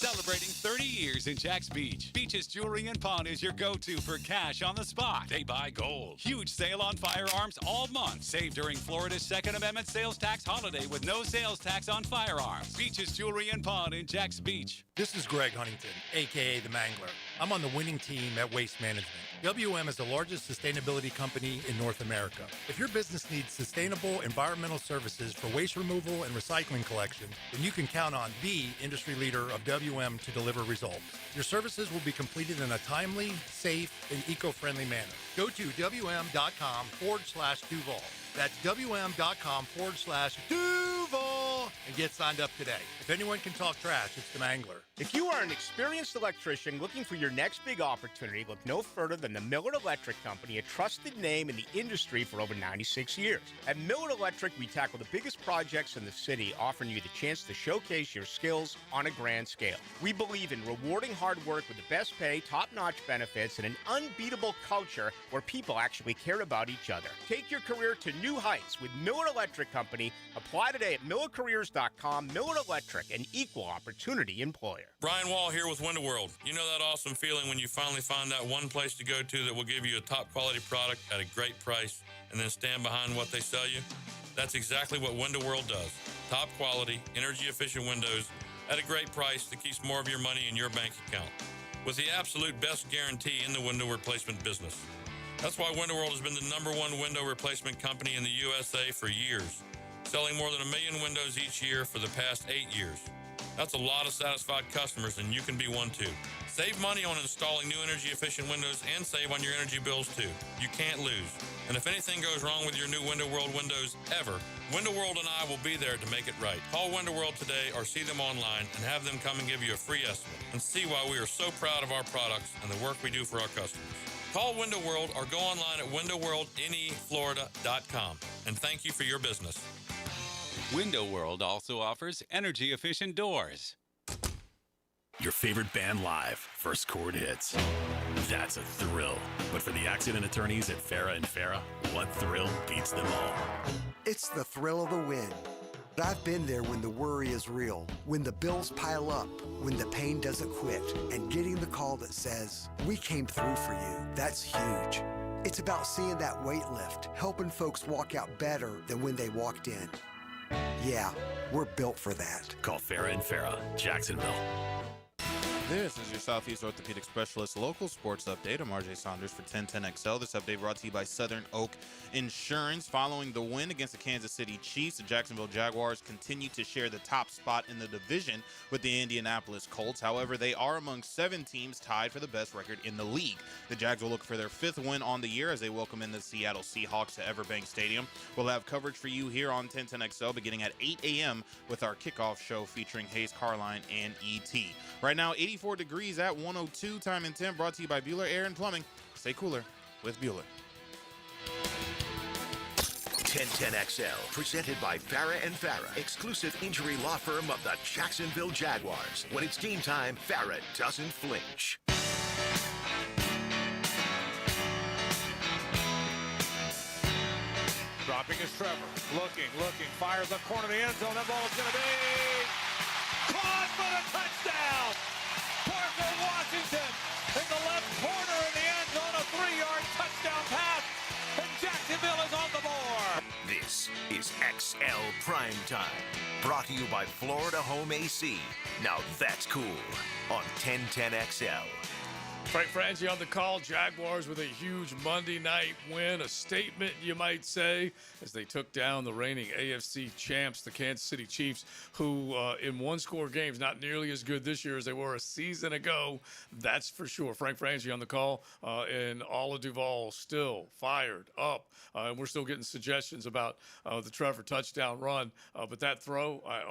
Celebrating 30 years in Jax Beach. Beach's Jewelry and Pawn is your go-to for cash on the spot. They buy gold. Huge sale on firearms all month. Save during Florida's Second Amendment sales tax holiday with no sales tax on firearms. Beach's Jewelry and Pawn in Jax Beach. This is Greg Huntington, a.k.a. The Mangler. I'm on the winning team at Waste Management. WM is the largest sustainability company in North America. If your business needs sustainable environmental services for waste removal and recycling collection, then you can count on the industry leader of WM to deliver results. Your services will be completed in a timely, safe, and eco-friendly manner. Go to WM.com/Duval. That's WM.com/Duval and get signed up today. If anyone can talk trash, it's the Mangler. If you are an experienced electrician looking for your next big opportunity, look no further than the Miller Electric Company, a trusted name in the industry for over 96 years. At Miller Electric, we tackle the biggest projects in the city, offering you the chance to showcase your skills on a grand scale. We believe in rewarding hard work with the best pay, top-notch benefits, and an unbeatable culture where people actually care about each other. Take your career to new heights with Miller Electric Company. Apply today at millercareers.com. Miller Electric, an equal opportunity employer. Brian Wall here with Window World. You know that awesome feeling when you finally find that one place to go to that will give you a top quality product at a great price and then stand behind what they sell you? That's exactly what Window World does. Top quality, energy efficient windows at a great price that keeps more of your money in your bank account. With the absolute best guarantee in the window replacement business. That's why Window World has been the #1 window replacement company in the USA for years, selling more than 1 million windows each year for the past 8 years. That's a lot of satisfied customers, and you can be one too. Save money on installing new energy-efficient windows and save on your energy bills too. You can't lose. And if anything goes wrong with your new Window World windows ever, Window World and I will be there to make it right. Call Window World today or see them online and have them come and give you a free estimate and see why we are so proud of our products and the work we do for our customers. Call Window World or go online at windowworldneflorida.com. And thank you for your business. Window World also offers energy-efficient doors. Your favorite band live, first chord hits. That's a thrill. But for the accident attorneys at Farah and Farah, what thrill beats them all? It's the thrill of the win. I've been there when the worry is real, when the bills pile up, when the pain doesn't quit, and getting the call that says, "We came through for you." That's huge. It's about seeing that weight lift, helping folks walk out better than when they walked in. Yeah, we're built for that. Call Farah and Farah, Jacksonville. This is your Southeast Orthopedic Specialist local sports update. I'm RJ Saunders for 1010XL. This update brought to you by Southern Oak Insurance. Following the win against the Kansas City Chiefs, the Jacksonville Jaguars continue to share the top spot in the division with the Indianapolis Colts. However, they are among 7 teams tied for the best record in the league. The Jags will look for their 5th win on the year as they welcome in the Seattle Seahawks to Everbank Stadium. We'll have coverage for you here on 1010XL beginning at 8 a.m. with our kickoff show featuring Hayes Carline and ET. Right now, 84 degrees at 102, time and temp, brought to you by Bueller Air and Plumbing. Stay cooler with Bueller. 1010XL, presented by Farah and Farah, exclusive injury law firm of the Jacksonville Jaguars. When it's game time, Farah doesn't flinch. Dropping is Trevor. Looking, fires the corner of the end zone. That ball is going to be caught for the touchdown. Parker Washington in the left corner of the end zone, a 3-yard touchdown pass, and Jacksonville is on the board. This is XL Primetime, brought to you by Florida Home AC. Now that's cool on 1010XL. Frank Frangie on the call. Jaguars with a huge Monday night win, a statement, you might say, as they took down the reigning AFC champs, the Kansas City Chiefs, who in one-score games, not nearly as good this year as they were a season ago. That's for sure. Frank Frangie on the call, and all of Duval still fired up. And we're still getting suggestions about the Trevor touchdown run. But that throw, I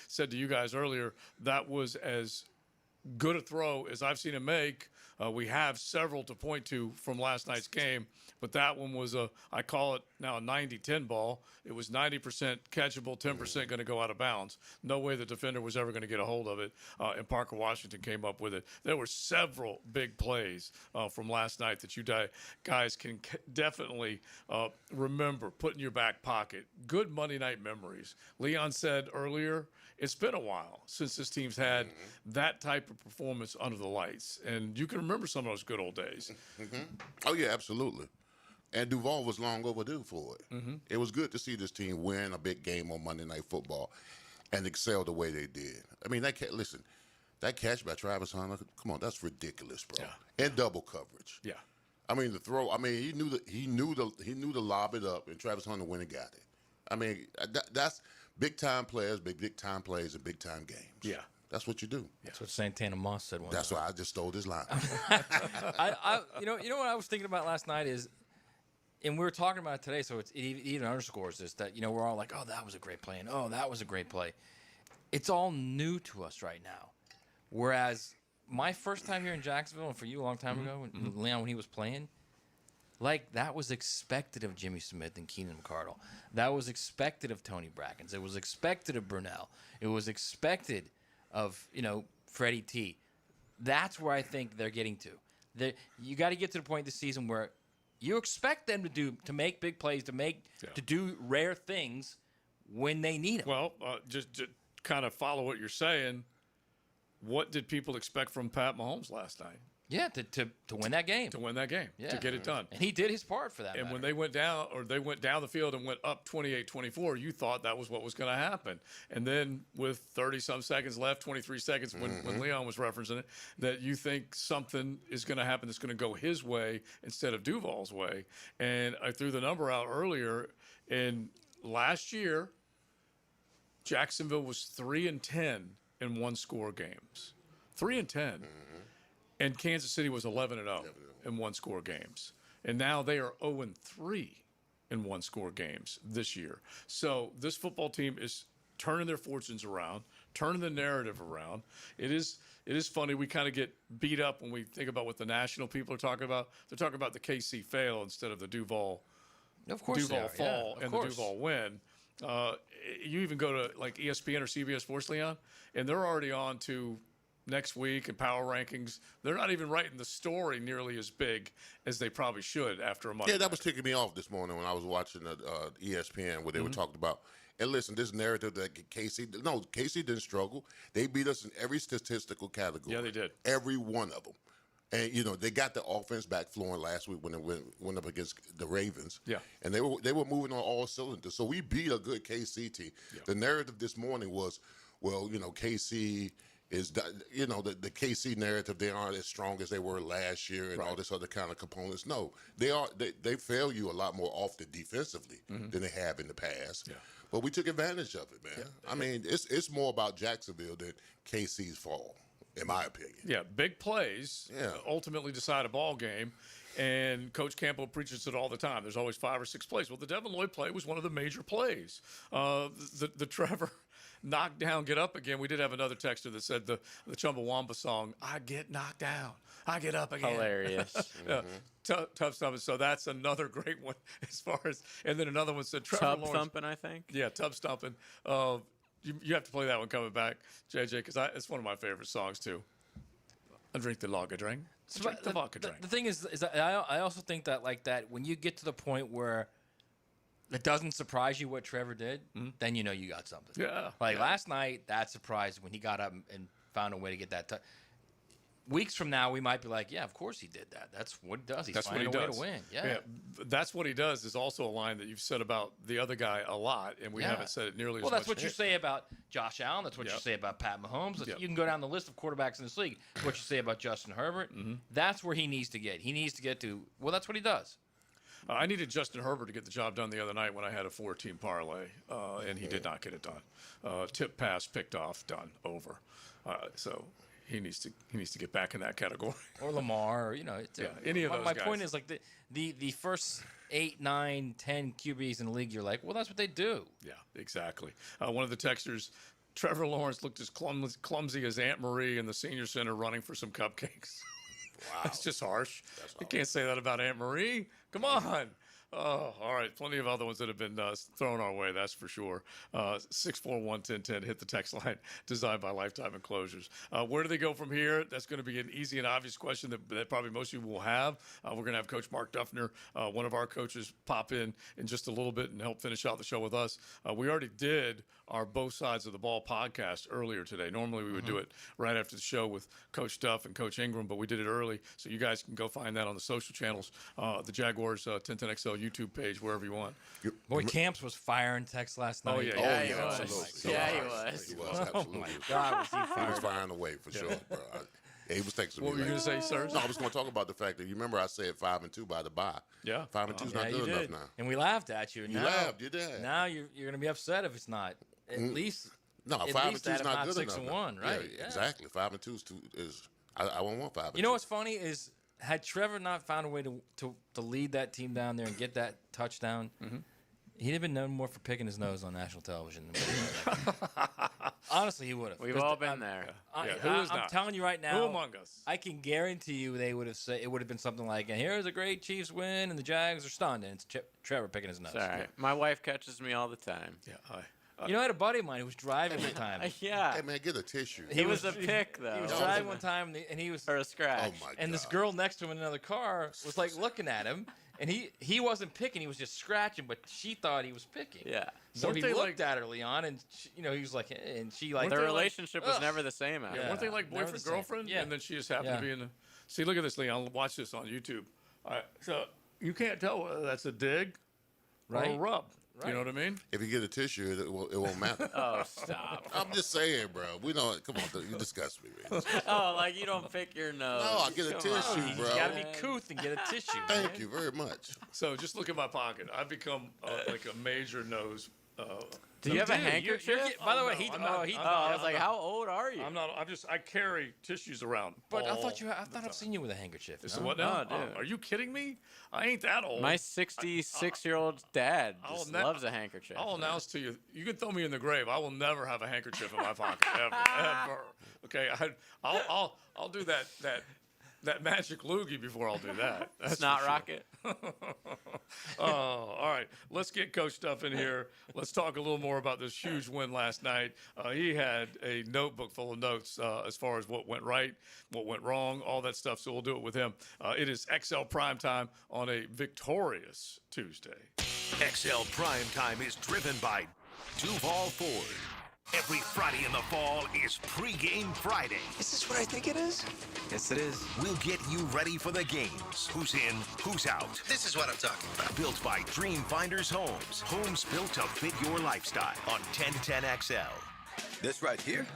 said to you guys earlier, that was as good a throw as I've seen him make. We have several to point to from last night's game, but that one was I call it now a 90-10 ball. It was 90% catchable, 10% going to go out of bounds. No way the defender was ever going to get a hold of it, and Parker Washington came up with it. There were several big plays from last night that you guys can definitely remember, put in your back pocket. Good Monday night memories. Leon said earlier, it's been a while since this team's had that type of performance under the lights, and you can remember some of those good old days. Oh, yeah, absolutely. And Duval was long overdue for it. It was good to see this team win a big game on Monday Night Football and excel the way they did. I mean, that catch by Travis Hunter, come on, that's ridiculous, bro. Yeah. And double coverage. Yeah. I mean, the throw. I mean, he knew to lob it up, and Travis Hunter went and got it. I mean, that's big time players, big time plays, and big time games. Yeah. That's what you do. That's what Santana Moss said one That's time. why I just stole this line. You know what I was thinking about last night is, and we were talking about it today, so it even underscores this, that, we're all like, oh, that was a great play, and oh, that was a great play. It's all new to us right now. Whereas my first time here in Jacksonville, and for you a long time ago, Leon, when he was playing, like, that was expected of Jimmy Smith and Keenan McCardle. That was expected of Tony Brackens. It was expected of Brunell. It was expected of, Freddie T. That's where I think they're getting to. You got to get to the point this season where you expect them to make big plays, to do rare things when they need them. Well, just kind of follow what you're saying. What did people expect from Pat Mahomes last night? Yeah, to win that game. To win that game, to get it done. And he did his part for that. And when they went down, the field and went up 28-24, you thought that was what was going to happen. And then with 30-some seconds left, 23 seconds, when Leon was referencing it, that you think something is going to happen that's going to go his way instead of Duval's way. And I threw the number out earlier, and last year, Jacksonville was 3-10 in one-score games. 3-10. And Kansas City was 11-0 in one-score games. And now they are 0-3 in one-score games this year. So this football team is turning their fortunes around, turning the narrative around. It is funny. We kind of get beat up when we think about what the national people are talking about. They're talking about the KC fail instead of the Duval fall and the Duval win. You even go to like ESPN or CBS Sports, Leon, and they're already on to next week and power rankings. They're not even writing the story nearly as big as they probably should after a month. Yeah, that was ticking me off this morning when I was watching ESPN where they were talking about. And listen, this narrative that KC didn't struggle. They beat us in every statistical category. Yeah, they did. Every one of them. And, they got the offense back flowing last week when it went up against the Ravens. Yeah. And they were moving on all cylinders. So we beat a good KC team. Yeah. The narrative this morning was, well, KC is, the KC narrative, they aren't as strong as they were last year and all this other kind of components. No, they fail you a lot more often defensively than they have in the past. Yeah. But we took advantage of it, man. Yeah. I mean, it's more about Jacksonville than KC's fall, in my opinion. Yeah, big plays ultimately decide a ball game. And Coach Campbell preaches it all the time. There's always 5 or 6 plays. Well, the Devin Lloyd play was one of the major plays. The Trevor knockdown, get up again. We did have another texter that said the Chumbawamba song, I get knocked down, I get up again. Hilarious. Tough stuff. So that's another great one as far as, and then another one said Trevor Lawrence. Tub thumping, I think. Yeah, tub stomping. You have to play that one coming back, JJ, because it's one of my favorite songs too. I drink the lager drink. Drink the vodka drink. The thing is that I also think that like that when you get to the point where it doesn't surprise you what Trevor did, then you know you got something. Yeah. Like last night, that surprised when he got up and found a way to get that. Weeks from now, we might be like, yeah, of course he did that. That's what he does. He's finding a way to win. Yeah. That's what he does is also a line that you've said about the other guy a lot, and we haven't said it nearly as much. Well, that's what you say about Josh Allen. That's what you say about Pat Mahomes. You can go down the list of quarterbacks in this league. What you say about Justin Herbert. That's where he needs to get. He needs to get to, well, that's what he does. I needed Justin Herbert to get the job done the other night when I had a 4-team parlay, and he did not get it done. Tip pass, picked off, done, over. So he needs to get back in that category. Or Lamar, or, any of those my guys. point is like the first 8, 9, 10 QBs in the league, you're like, well, that's what they do. Yeah, exactly. One of the texters, Trevor Lawrence looked as clumsy as Aunt Marie in the senior center running for some cupcakes. Wow. That's just harsh. You can't say that about Aunt Marie. Come on. Oh, all right. Plenty of other ones that have been thrown our way, that's for sure. 641-1010, hit the text line, designed by Lifetime Enclosures. Where do they go from here? That's going to be an easy and obvious question that probably most people will have. We're going to have Coach Mark Duffner, one of our coaches, pop in just a little bit and help finish out the show with us. We already did our Both Sides of the Ball podcast earlier today. Normally we would do it right after the show with Coach Duff and Coach Ingram, but we did it early, so you guys can go find that on the social channels, the Jaguars 1010XL YouTube page, wherever you want. Boy, Camps was firing text last night. Oh, yeah. He was. Absolutely. Yeah, he was. He was, absolutely. Oh, my God, was he He fired was up. firing away, for sure, bro. He was texting me. What were you going to say, sir? No, I was going to talk about the fact that you remember I said 5-2 by the bye. Yeah. 5-2 is not good enough now. And we laughed at you. You laughed. You did. Now you're going to be upset if it's not. At least. No, 5-2 is not good enough. 6-1, right? Yeah, exactly. 5-2 is I won't want 5-2. You know what's funny is had Trevor not found a way to lead that team down there and get that touchdown, he'd have been known more for picking his nose on national television. Honestly, he would have. We've all been there. I'm telling you right now. Who among us? I can guarantee you they would have said it would have been something like, "Here's a great Chiefs win, and the Jags are stunned," and it's Trevor picking his nose. It's all right. My wife catches me all the time. Yeah. You know, I had a buddy of mine who was driving one time. Yeah. Hey, man, get a tissue. He was a pick, though. He was driving one time, and he was or a scratch. Oh, my God. And this girl next to him in another car was like looking at him, and he wasn't picking; he was just scratching. But she thought he was picking. Yeah. So Weren't he they looked at her, Leon, and he was like, and she like their relationship was never the same after. Weren't they like boyfriend girlfriend? Yeah. And then she just happened to be in the. See, look at this, Leon. Watch this on YouTube. All right, so you can't tell whether that's a dig or a Right. rub. Right. You know what I mean? If you get a tissue, it won't matter. Oh, stop. I'm just saying, bro. We don't. Come on, you disgust me, man. Oh, like you don't pick your nose. No, I get a Come tissue, on. bro. You got to be couth and get a tissue. Thank you very much. So just look at my pocket. I've become like a major nose. Do you have a handkerchief? By the way, I was like, how old are you? I'm not. I carry tissues around. But I thought I've seen you with a handkerchief. So no? what now? No, dude. Are you kidding me? I ain't that old. My 66-year-old dad just loves a handkerchief. I'll announce to you. You can throw me in the grave. I will never have a handkerchief in my pocket ever, ever. Okay, I'll do that magic loogie before I'll do that. That's Snot for sure. rocket. Oh, all right. Let's get Coach Stuff in here. Let's talk a little more about this huge win last night. He had a notebook full of notes as far as what went right, what went wrong, all that stuff. So we'll do it with him. It is XL Primetime on a victorious Tuesday. XL Primetime is driven by Duval Ford. Every Friday in the fall is Pregame Friday. Is this what I think it is? Yes, it is. We'll get you ready for the games. Who's in, who's out. This is what I'm talking about. Built by Dream Finders Homes. Homes built to fit your lifestyle on 1010XL. This right here,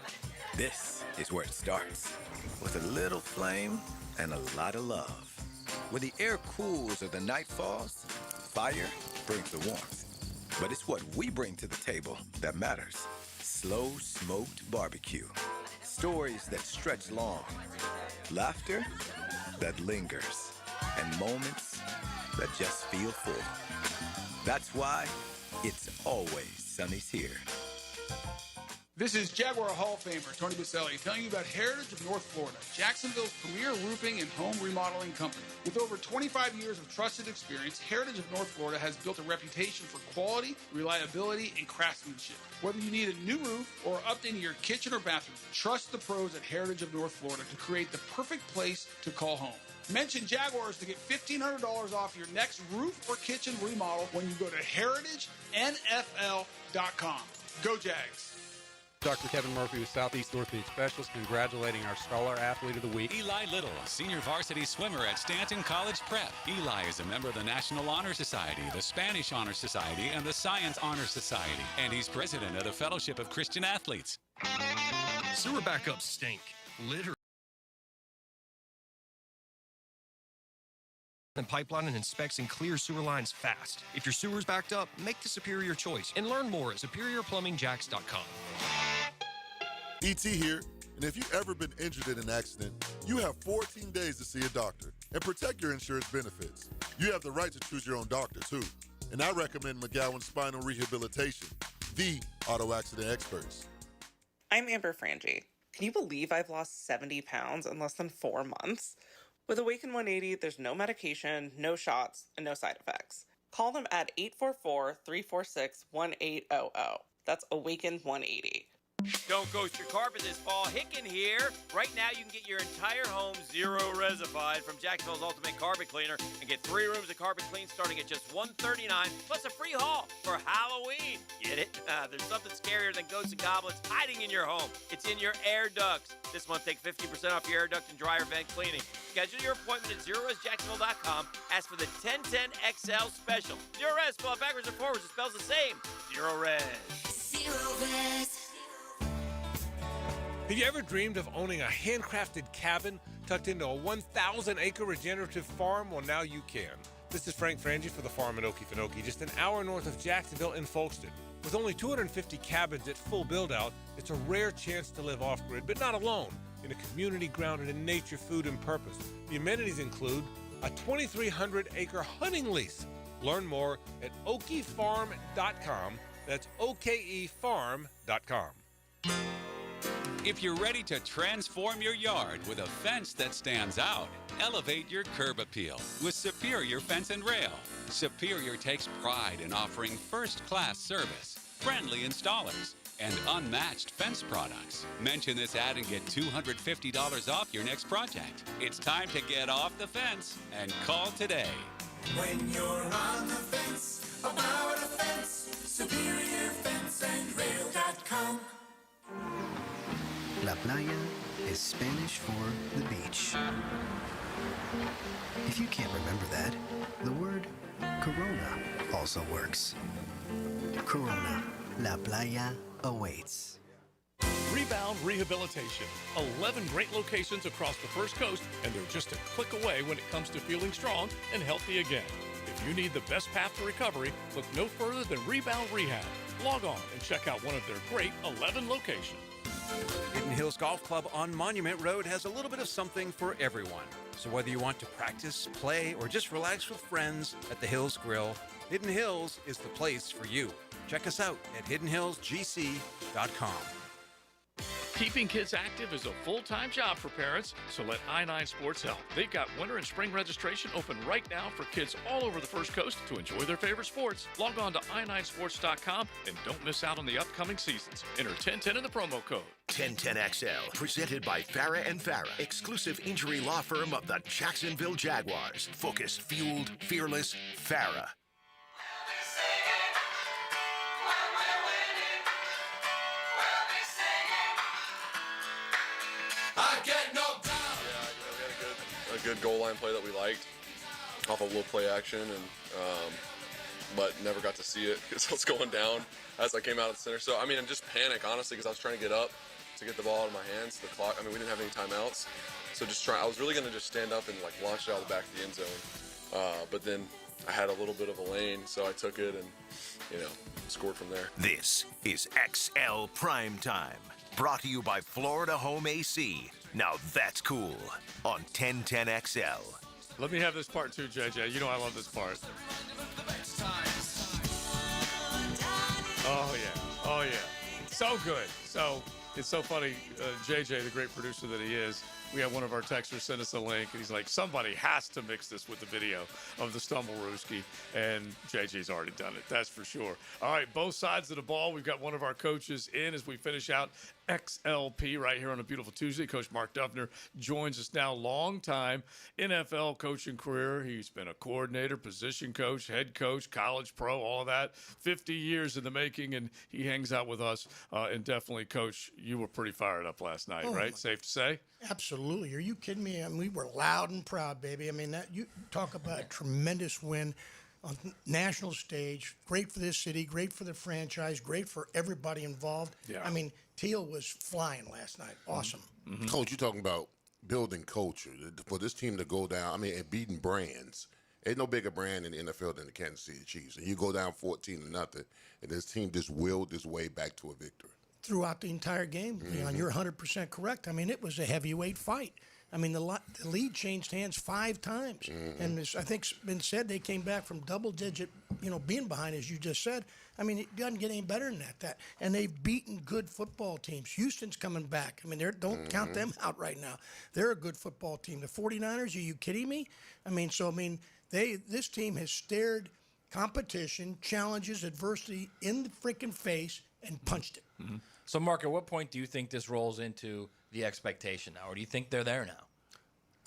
this is where it starts. With a little flame and a lot of love. When the air cools or the night falls, fire brings the warmth. But it's what we bring to the table that matters. Slow smoked barbecue. Stories that stretch long. Laughter that lingers. And moments that just feel full. That's why it's always Sunny's here. This is Jaguar Hall of Famer Tony Baselli telling you about Heritage of North Florida, Jacksonville's premier roofing and home remodeling company. With over 25 years of trusted experience, Heritage of North Florida has built a reputation for quality, reliability, and craftsmanship. Whether you need a new roof or updating your kitchen or bathroom, trust the pros at Heritage of North Florida to create the perfect place to call home. Mention Jaguars to get $1,500 off your next roof or kitchen remodel when you go to heritagenfl.com. Go Jags! Dr. Kevin Murphy with Southeast Orthopedic Specialist congratulating our Scholar Athlete of the Week. Eli Little, senior varsity swimmer at Stanton College Prep. Eli is a member of the National Honor Society, the Spanish Honor Society, and the Science Honor Society. And he's president of the Fellowship of Christian Athletes. Sewer backups stink. Litter. And pipeline and inspects and clears sewer lines fast. If your sewer's backed up, make the superior choice and learn more at superiorplumbingjacks.com. ET here, and if you've ever been injured in an accident, you have 14 days to see a doctor and protect your insurance benefits. You have the right to choose your own doctor, too. And I recommend McGowan Spinal Rehabilitation, the auto accident experts. I'm Amber Frangie. Can you believe I've lost 70 pounds in less than 4 months? With Awaken 180, there's no medication, no shots, and no side effects. Call them at 844-346-1800. That's Awaken 180. Don't ghost your carpet this fall. Hicken here. Right now, you can get your entire home zero resified from Jacksonville's Ultimate Carpet Cleaner and get 3 rooms of carpet clean starting at just $139 plus a free haul for Halloween. Get it? There's something scarier than ghosts and goblins hiding in your home. It's in your air ducts. This month, take 50% off your air duct and dryer vent cleaning. Schedule your appointment at ZeroResJacksonville.com. Ask for the 1010XL special. Zero Res, spell it backwards or forwards. It spells the same. Zero Res. Zero Res. Have you ever dreamed of owning a handcrafted cabin tucked into a 1,000-acre regenerative farm? Well, now you can. This is Frank Frangie for the farm in Okefenokee, just an hour north of Jacksonville in Folkestone. With only 250 cabins at full build-out, it's a rare chance to live off-grid, but not alone, in a community grounded in nature, food, and purpose. The amenities include a 2,300-acre hunting lease. Learn more at okefarm.com. That's okefarm.com. If you're ready to transform your yard with a fence that stands out, elevate your curb appeal with Superior Fence and Rail. Superior takes pride in offering first-class service, friendly installers, and unmatched fence products. Mention this ad and get $250 off your next project. It's time to get off the fence and call today. When you're on the fence, about a fence, SuperiorFenceandRail.com. La playa is Spanish for the beach. If you can't remember that, the word Corona also works. Corona, La Playa awaits. Rebound Rehabilitation. 11 great locations across the First Coast, and they're just a click away when it comes to feeling strong and healthy again. If you need the best path to recovery, look no further than Rebound Rehab. Log on and check out one of their great 11 locations. Hidden Hills Golf Club on Monument Road has a little bit of something for everyone. So whether you want to practice, play, or just relax with friends at the Hills Grill, Hidden Hills is the place for you. Check us out at hiddenhillsgc.com. Keeping kids active is a full-time job for parents, so let I-9 Sports help. They've got winter and spring registration open right now for kids all over the First Coast to enjoy their favorite sports. Log on to i9sports.com and don't miss out on the upcoming seasons. Enter 1010 in the promo code. 1010XL, presented by Farah & Farah, exclusive injury law firm of the Jacksonville Jaguars. Focused, fueled, fearless, Farah. A good goal line play that we liked off a little play action, and but never got to see it because I was going down as I came out of the center. So I mean, I just panicked honestly because I was trying to get up to get the ball out of my hands. The clock. I mean, we didn't have any timeouts, so I was really gonna just stand up and like launch it out of the back of the end zone. But then I had a little bit of a lane, so I took it and scored from there. This is XL Primetime, brought to you by Florida Home AC. Now that's cool on 1010XL. Let me have this part too, JJ. You know I love this part. Oh, yeah. Oh, yeah. So good. So it's so funny. JJ, the great producer that he is, we had one of our texters send us a link, and he's like, somebody has to mix this with the video of the Stumble Rooski, and JJ's already done it. That's for sure. All right, both sides of the ball. We've got one of our coaches in as we finish out XLP right here on a beautiful Tuesday. Coach Mark Duffner joins us now. Long-time NFL coaching career. He's been a coordinator, position coach, head coach, college pro, all of that. 50 years in the making, and he hangs out with us. And definitely, Coach, you were pretty fired up last night, right? Safe to say? Absolutely. Are you kidding me? I mean, we were loud and proud, baby. I mean, that you talk about a tremendous win on national stage. Great for this city, great for the franchise, great for everybody involved. Yeah. I mean, Teal was flying last night. Awesome. Mm-hmm. Coach, you're talking about building culture. For this team to go down, I mean, and beating brands. Ain't no bigger brand in the NFL than the Kansas City Chiefs. And you go down 14-0, and this team just willed its way back to a victory. Throughout the entire game, Leon, you're 100% correct. I mean, it was a heavyweight fight. I mean, the lead changed hands 5 times. And I think it's been said they came back from double-digit, being behind, as you just said. I mean, it doesn't get any better than that. And they've beaten good football teams. Houston's coming back. I mean, don't count them out right now. They're a good football team. The 49ers, are you kidding me? I mean, this team has stared competition, challenges, adversity in the freaking face and punched it. Mm-hmm. So, Mark, at what point do you think this rolls into the expectation now, or do you think they're there now?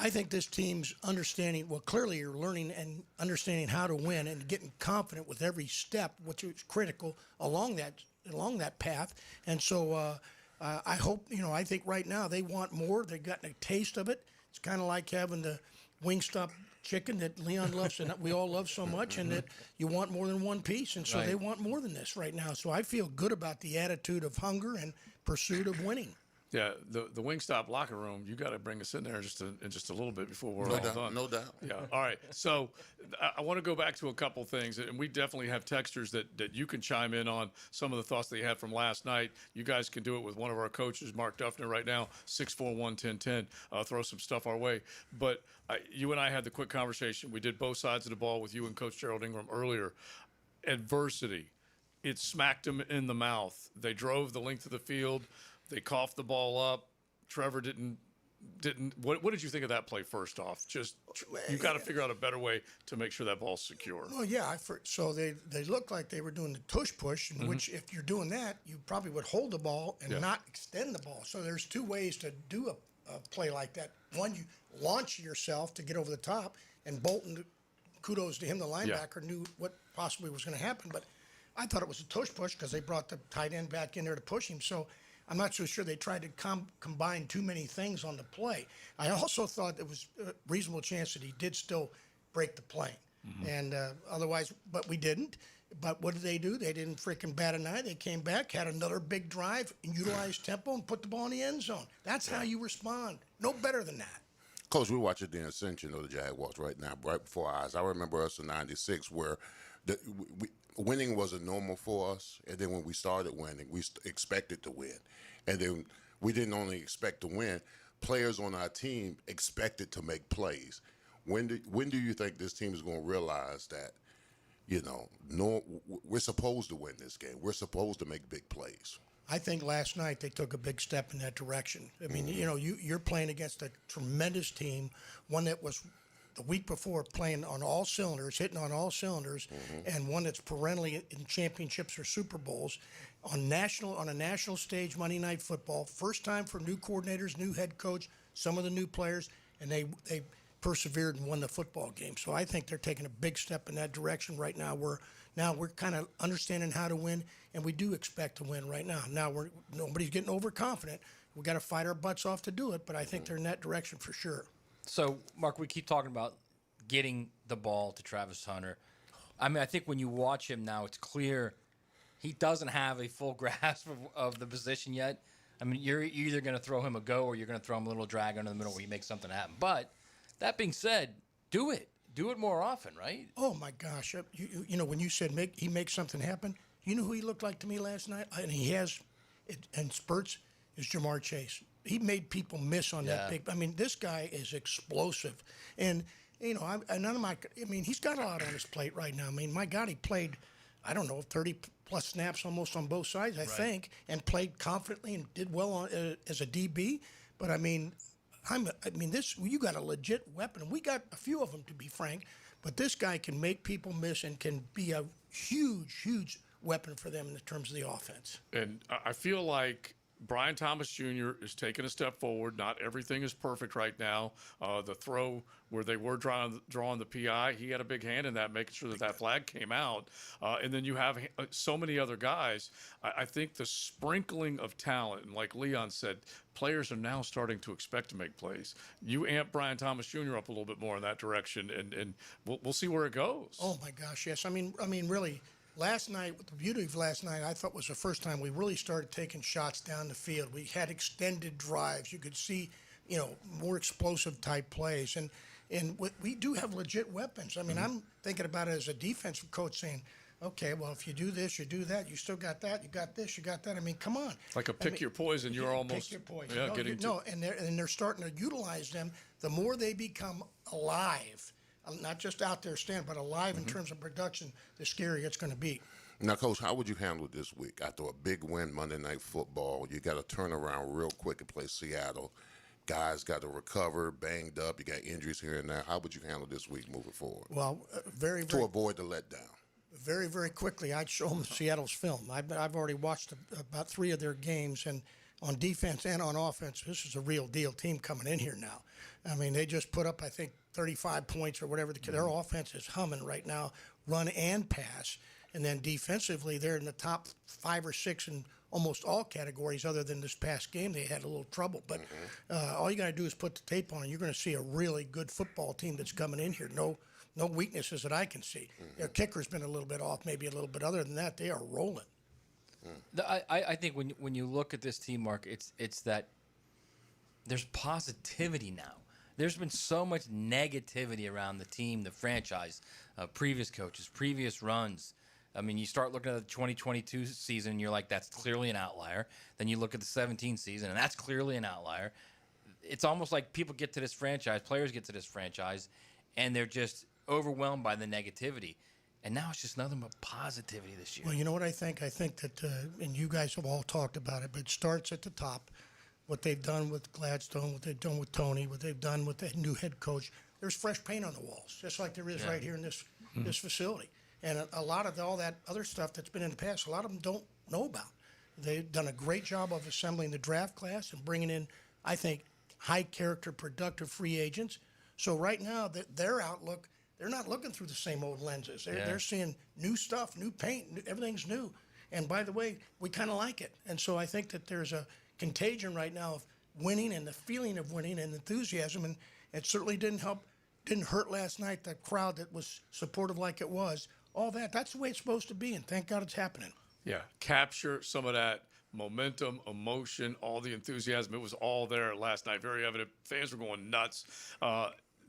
I think this team's understanding, well, clearly you're learning and understanding how to win and getting confident with every step, which is critical along that path. And so I hope, I think right now they want more. They've gotten a taste of it. It's kind of like having the Wingstop chicken that Leon loves and that we all love so much, and that you want more than one piece. And so they want more than this right now. So I feel good about the attitude of hunger and pursuit of winning. Yeah, the Wingstop locker room, you got to bring us in there in just a little bit before we're all done. No doubt. Yeah. All right. So I want to go back to a couple things, and we definitely have texters that you can chime in on some of the thoughts that you had from last night. You guys can do it with one of our coaches, Mark Duffner, right now, 641-1010. Throw some stuff our way. But you and I had the quick conversation. We did both sides of the ball with you and Coach Gerald Ingram earlier. Adversity. It smacked them in the mouth. They drove the length of the field. They coughed the ball up. Trevor didn't. What did you think of that play? First off, just you got to figure out a better way to make sure that ball's secure. Well, yeah. So they looked like they were doing the tush push, in which if you're doing that, you probably would hold the ball and not extend the ball. So there's 2 ways to do a play like that. One, you launch yourself to get over the top, and Bolton, kudos to him, the linebacker, knew what possibly was going to happen. But I thought it was a tush push because they brought the tight end back in there to push him. So I'm not so sure they tried to combine too many things on the play. I also thought there was a reasonable chance that he did still break the plane. And otherwise, but we didn't. But what did they do? They didn't freaking bat an eye. They came back, had another big drive, and utilized tempo and put the ball in the end zone. That's how you respond. No better than that. Coach, we're watching the ascension of the Jaguars right now, right before our eyes. I remember us in '96 where winning wasn't normal for us, and then when we started winning, we expected to win. And then we didn't only expect to win, players on our team expected to make plays. When do you think this team is going to realize that, we're supposed to win this game. We're supposed to make big plays. I think last night they took a big step in that direction. I mean, you're playing against a tremendous team, one that was the week before playing on all cylinders, hitting on all cylinders, and one that's perennially in championships or Super Bowls on a national stage, Monday Night Football. First time for new coordinators, new head coach, some of the new players, and they persevered and won the football game. So I think they're taking a big step in that direction right now. We're kind of understanding how to win, and we do expect to win right now. Now nobody's getting overconfident. We got to fight our butts off to do it, but I think they're in that direction for sure. So, Mark, we keep talking about getting the ball to Travis Hunter. I mean, I think when you watch him now, it's clear he doesn't have a full grasp of the position yet. I mean, you're either going to throw him a go or you're going to throw him a little drag under the middle where he makes something happen. But that being said, do it. Do it more often, right? Oh, my gosh. When you said he makes something happen, you know who he looked like to me last night? And he has, in spurts, is Jamar Chase. He made people miss on that big. I mean, this guy is explosive. And, he's got a lot on his plate right now. I mean, my God, he played, 30-plus snaps almost on both sides, I think, and played confidently and did well as a DB. But, you got a legit weapon. We got a few of them, to be frank. But this guy can make people miss and can be a huge, huge weapon for them in terms of the offense. And I feel like Brian Thomas Jr. is taking a step forward. Not everything is perfect right now. The throw where they were drawing the PI, he had a big hand in that, making sure that flag came out. And then you have so many other guys. I think the sprinkling of talent, and like Leon said, players are now starting to expect to make plays. You amp Brian Thomas Jr. up a little bit more in that direction, and we'll see where it goes. Oh, my gosh, yes. I mean, really, last night, the beauty of last night, I thought was the first time we really started taking shots down the field. We had extended drives. You could see, more explosive type plays. And we do have legit weapons. I mean, I'm thinking about it as a defensive coach saying, okay, well, if you do this, you do that, you still got that, you got this, you got that. I mean, come on. Like your poison, you're almost. Pick your poison. And they're starting to utilize them. The more they become alive, not just out there standing, but alive in terms of production, the scarier it's going to be. Now, Coach, how would you handle it this week? After a big win Monday Night Football, you got to turn around real quick and play Seattle. Guys got to recover, banged up. You got injuries here and there. How would you handle this week moving forward? Well, very to avoid the letdown. Very, very quickly, I'd show them Seattle's film. I've already watched about 3 of their games, and on defense and on offense, this is a real deal team coming in here now. I mean, they just put up, I think, 35 points or whatever. Their offense is humming right now, run and pass. And then defensively, they're in the top 5 or 6 in almost all categories other than this past game. They had a little trouble. But all you got to do is put the tape on, and you're going to see a really good football team that's coming in here. No weaknesses that I can see. Their kicker's been a little bit off, maybe a little bit. Other than that, they are rolling. I think when you look at this team, Mark, it's that there's positivity now. There's been so much negativity around the team, the franchise, previous coaches, previous runs. I mean, you start looking at the 2022 season, and you're like, that's clearly an outlier. Then you look at the 17 season, and that's clearly an outlier. It's almost like people get to this franchise, players get to this franchise, and they're just overwhelmed by the negativity. And now it's just nothing but positivity this year. Well, you know what I think? I think that, and you guys have all talked about it, but it starts at the top. What they've done with Gladstone, what they've done with Tony, what they've done with the new head coach. There's fresh paint on the walls, just like there is right here in this facility. And a lot of all that other stuff that's been in the past, a lot of them don't know about. They've done a great job of assembling the draft class and bringing in, I think, high-character, productive free agents. So right now, their outlook, they're not looking through the same old lenses. They're seeing new stuff, new paint, everything's new. And by the way, we kind of like it. And so I think that there's a contagion right now of winning and the feeling of winning and enthusiasm. And it certainly didn't hurt last night, that crowd that was supportive like it was. All that's the way it's supposed to be. And thank God it's happening. Yeah, capture some of that momentum, emotion, all the enthusiasm. It was all there last night, very evident. Fans were going nuts.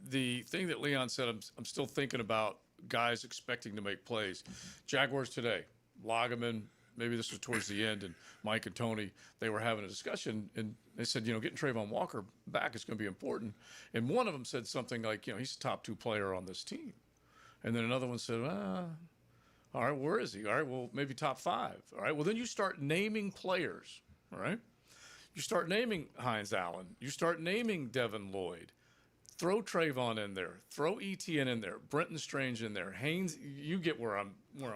The thing that Leon said, I'm still thinking about guys expecting to make plays. Jaguars today, Loggeman, maybe this was towards the end, and Mike and Tony, they were having a discussion, and they said, getting Trayvon Walker back is going to be important. And one of them said something like, he's a top 2 player on this team. And then another one said, all right, where is he? All right, well, maybe top 5. All right, well, then you start naming players, all right? You start naming Hines Allen. You start naming Devin Lloyd. Throw Trayvon in there. Throw Etienne in there. Brenton Strange in there. Haynes, you get where I'm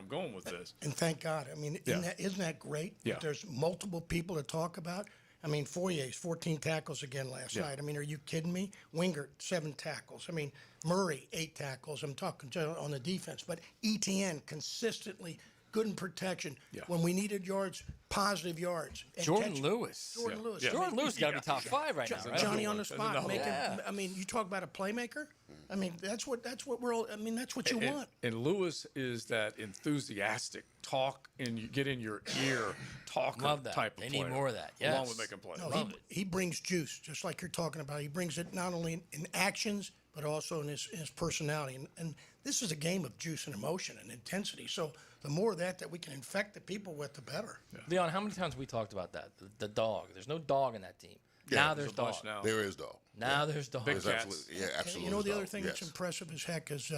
going with this. And thank God. I mean, isn't that great? Yeah. There's multiple people to talk about. I mean, Foyer's 14 tackles again last night. I mean, are you kidding me? Wingert, 7 tackles. I mean, Murray, 8 tackles. I'm talking on the defense. But Etienne, consistently good in protection. Yeah. When we needed yards, positive yards. And Jordan Lewis. Jordan Lewis. Yeah. Jordan Lewis got to be top 5 right now, right? Johnny on the spot. I mean, you talk about a playmaker. I mean, that's what we're all. I mean, that's what you want. And Lewis is that enthusiastic talk and you get in your ear talker type of player. They need more of that. Yes. Along with making plays. No, he brings juice, just like you're talking about. He brings it not only in actions but also in his personality. And this is a game of juice and emotion and intensity. So the more of that we can infect the people with, the better. Yeah. Leon, how many times have we talked about that? The dog. There's no dog in that team. Yeah, now there's dog. Now. There is dog. Now there's dog. Big cats. Absolutely. The other thing that's impressive as heck is,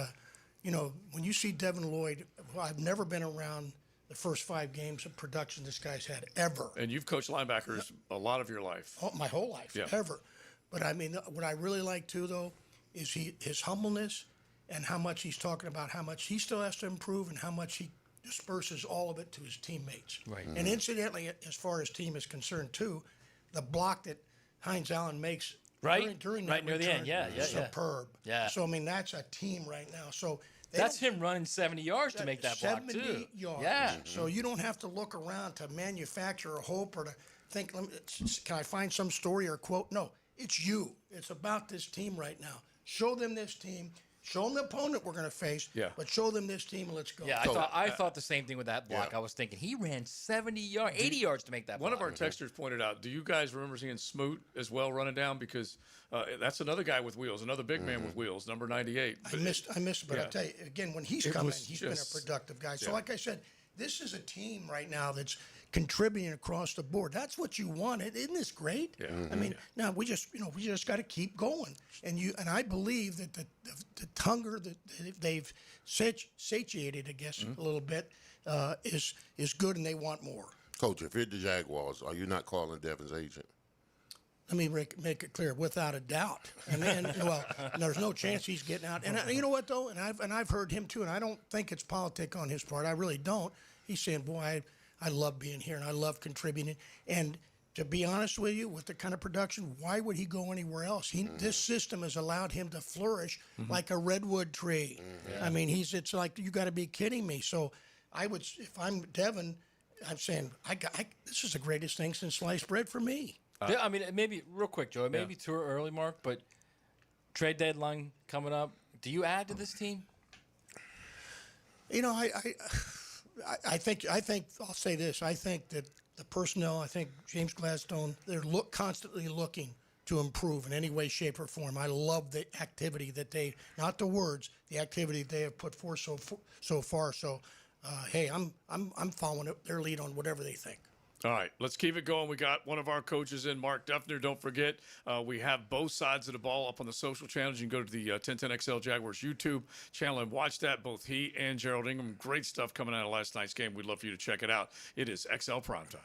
when you see Devin Lloyd, I've never been around the first 5 games of production this guy's had ever. And you've coached linebackers a lot of your life. My whole life, ever. But I mean, what I really like too, though, is his humbleness and how much he's talking about how much he still has to improve and how much he disperses all of it to his teammates. Right. And incidentally, as far as team is concerned too, the block that Hines Allen makes during that near the end, superb. Yeah. So I mean, that's a team right now. So that's him running 70 yards to make that block too. 70 yards. Yeah. So you don't have to look around to manufacture a hope or to think, can I find some story or quote? No, it's you. It's about this team right now. Show them this team. Show them the opponent we're going to face, but show them this team and let's go. Yeah, I thought the same thing with that block. I was thinking he ran 80 yards to make that block. One of our texters pointed out, do you guys remember seeing Smoot as well running down? Because that's another guy with wheels, another big man with wheels, number 98. I missed, but I'll tell you, again, when he's coming, he's been a productive guy. So like I said, this is a team right now that's contributing across the board. That's what you want. Isn't this great? Yeah. I mean, now we just got to keep going. And I believe that the hunger that they've satiated, I guess, a little bit, is good, and they want more. Coach, if you're the Jaguars, are you not calling Devin's agent? Let me make it clear, without a doubt. And there's no chance he's getting out. And you know what though? And I've heard him too. And I don't think it's politic on his part. I really don't. He's saying, "Boy, I love being here and I love contributing." And to be honest with you, with the kind of production, why would he go anywhere else? This system has allowed him to flourish like a redwood tree. I mean, it's like, you got to be kidding me. So I would, if I'm Devin, I'm saying, this is the greatest thing since sliced bread for me. I mean, maybe real quick, Joe. It may be too early, Mark, but trade deadline coming up. Do you add to this team? You know, I think I'll say this. I think that the personnel, I think James Gladstone, they're constantly looking to improve in any way, shape, or form. I love the activity that not the words, the activity they have put forth so far. So, hey, I'm following their lead on whatever they think. All right, let's keep it going. We got one of our coaches in, Mark Duffner. Don't forget, we have both sides of the ball up on the social channels. You can go to the 1010XL Jaguars YouTube channel and watch that. Both he and Gerald Ingram. Great stuff coming out of last night's game. We'd love for you to check it out. It is XL Primetime.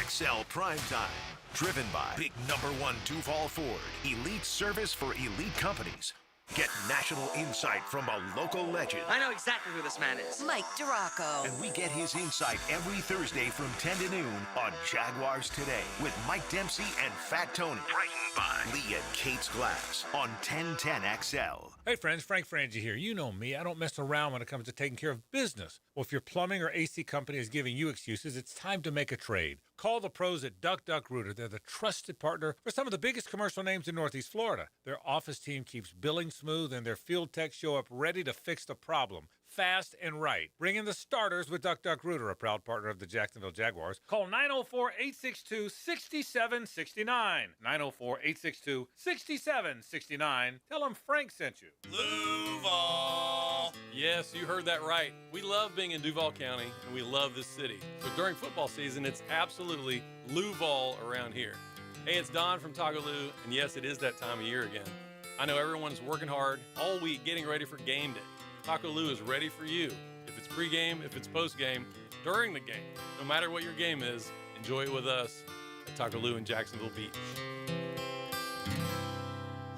XL Primetime, driven by Big Number 1 Duval Ford. Elite service for elite companies. Get national insight from a local legend. I know exactly who this man is. Mike Duraco. And we get his insight every Thursday from 10 to noon on Jaguars Today with Mike Dempsey and Fat Tony. Brightened by Lee and Kate's Glass on 1010XL. Hey friends, Frank Frangie here. You know me. I don't mess around when it comes to taking care of business. Well, if your plumbing or AC company is giving you excuses, it's time to make a trade. Call the pros at Duck Duck Rooter. They're the trusted partner for some of the biggest commercial names in Northeast Florida. Their office team keeps billing smooth, and their field techs show up ready to fix the problem, fast and right. Bring in the starters with Duck Duck Rooter, a proud partner of the Jacksonville Jaguars. Call 904-862-6769. 904-862-6769. Tell them Frank sent you. Duval. Yes, you heard that right. We love being in Duval County, and we love this city. So during football season, it's absolutely Luval around here. Hey, it's Don from Taco Lou, and yes, it is that time of year again. I know everyone's working hard all week getting ready for game day. Taco Lou is ready for you. If it's pregame, if it's postgame, during the game. No matter what your game is, enjoy it with us at Taco Lou in Jacksonville Beach.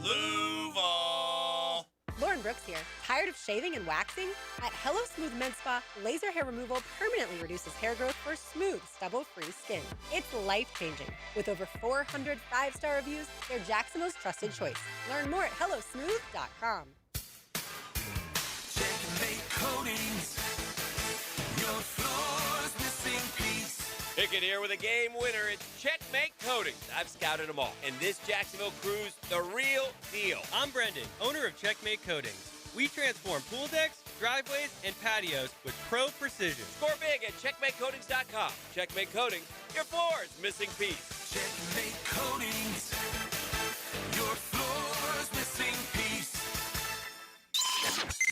Luval. Lauren Brooks here. Tired of shaving and waxing? At Hello Smooth Men's Spa, laser hair removal permanently reduces hair growth for smooth, stubble-free skin. It's life-changing. With over 400 five-star reviews, they're Jacksonville's trusted choice. Learn more at hellosmooth.com. Checkmate Coatings. Your floor's missing piece. Pickett here with a game winner. It's Checkmate Coatings. I've scouted them all. And this Jacksonville crew's the real deal. I'm Brendan, owner of Checkmate Coatings. We transform pool decks, driveways, and patios with pro precision. Score big at checkmatecoatings.com. Checkmate Coatings, your floor's missing piece. Checkmate Coatings. Your floor's missing piece.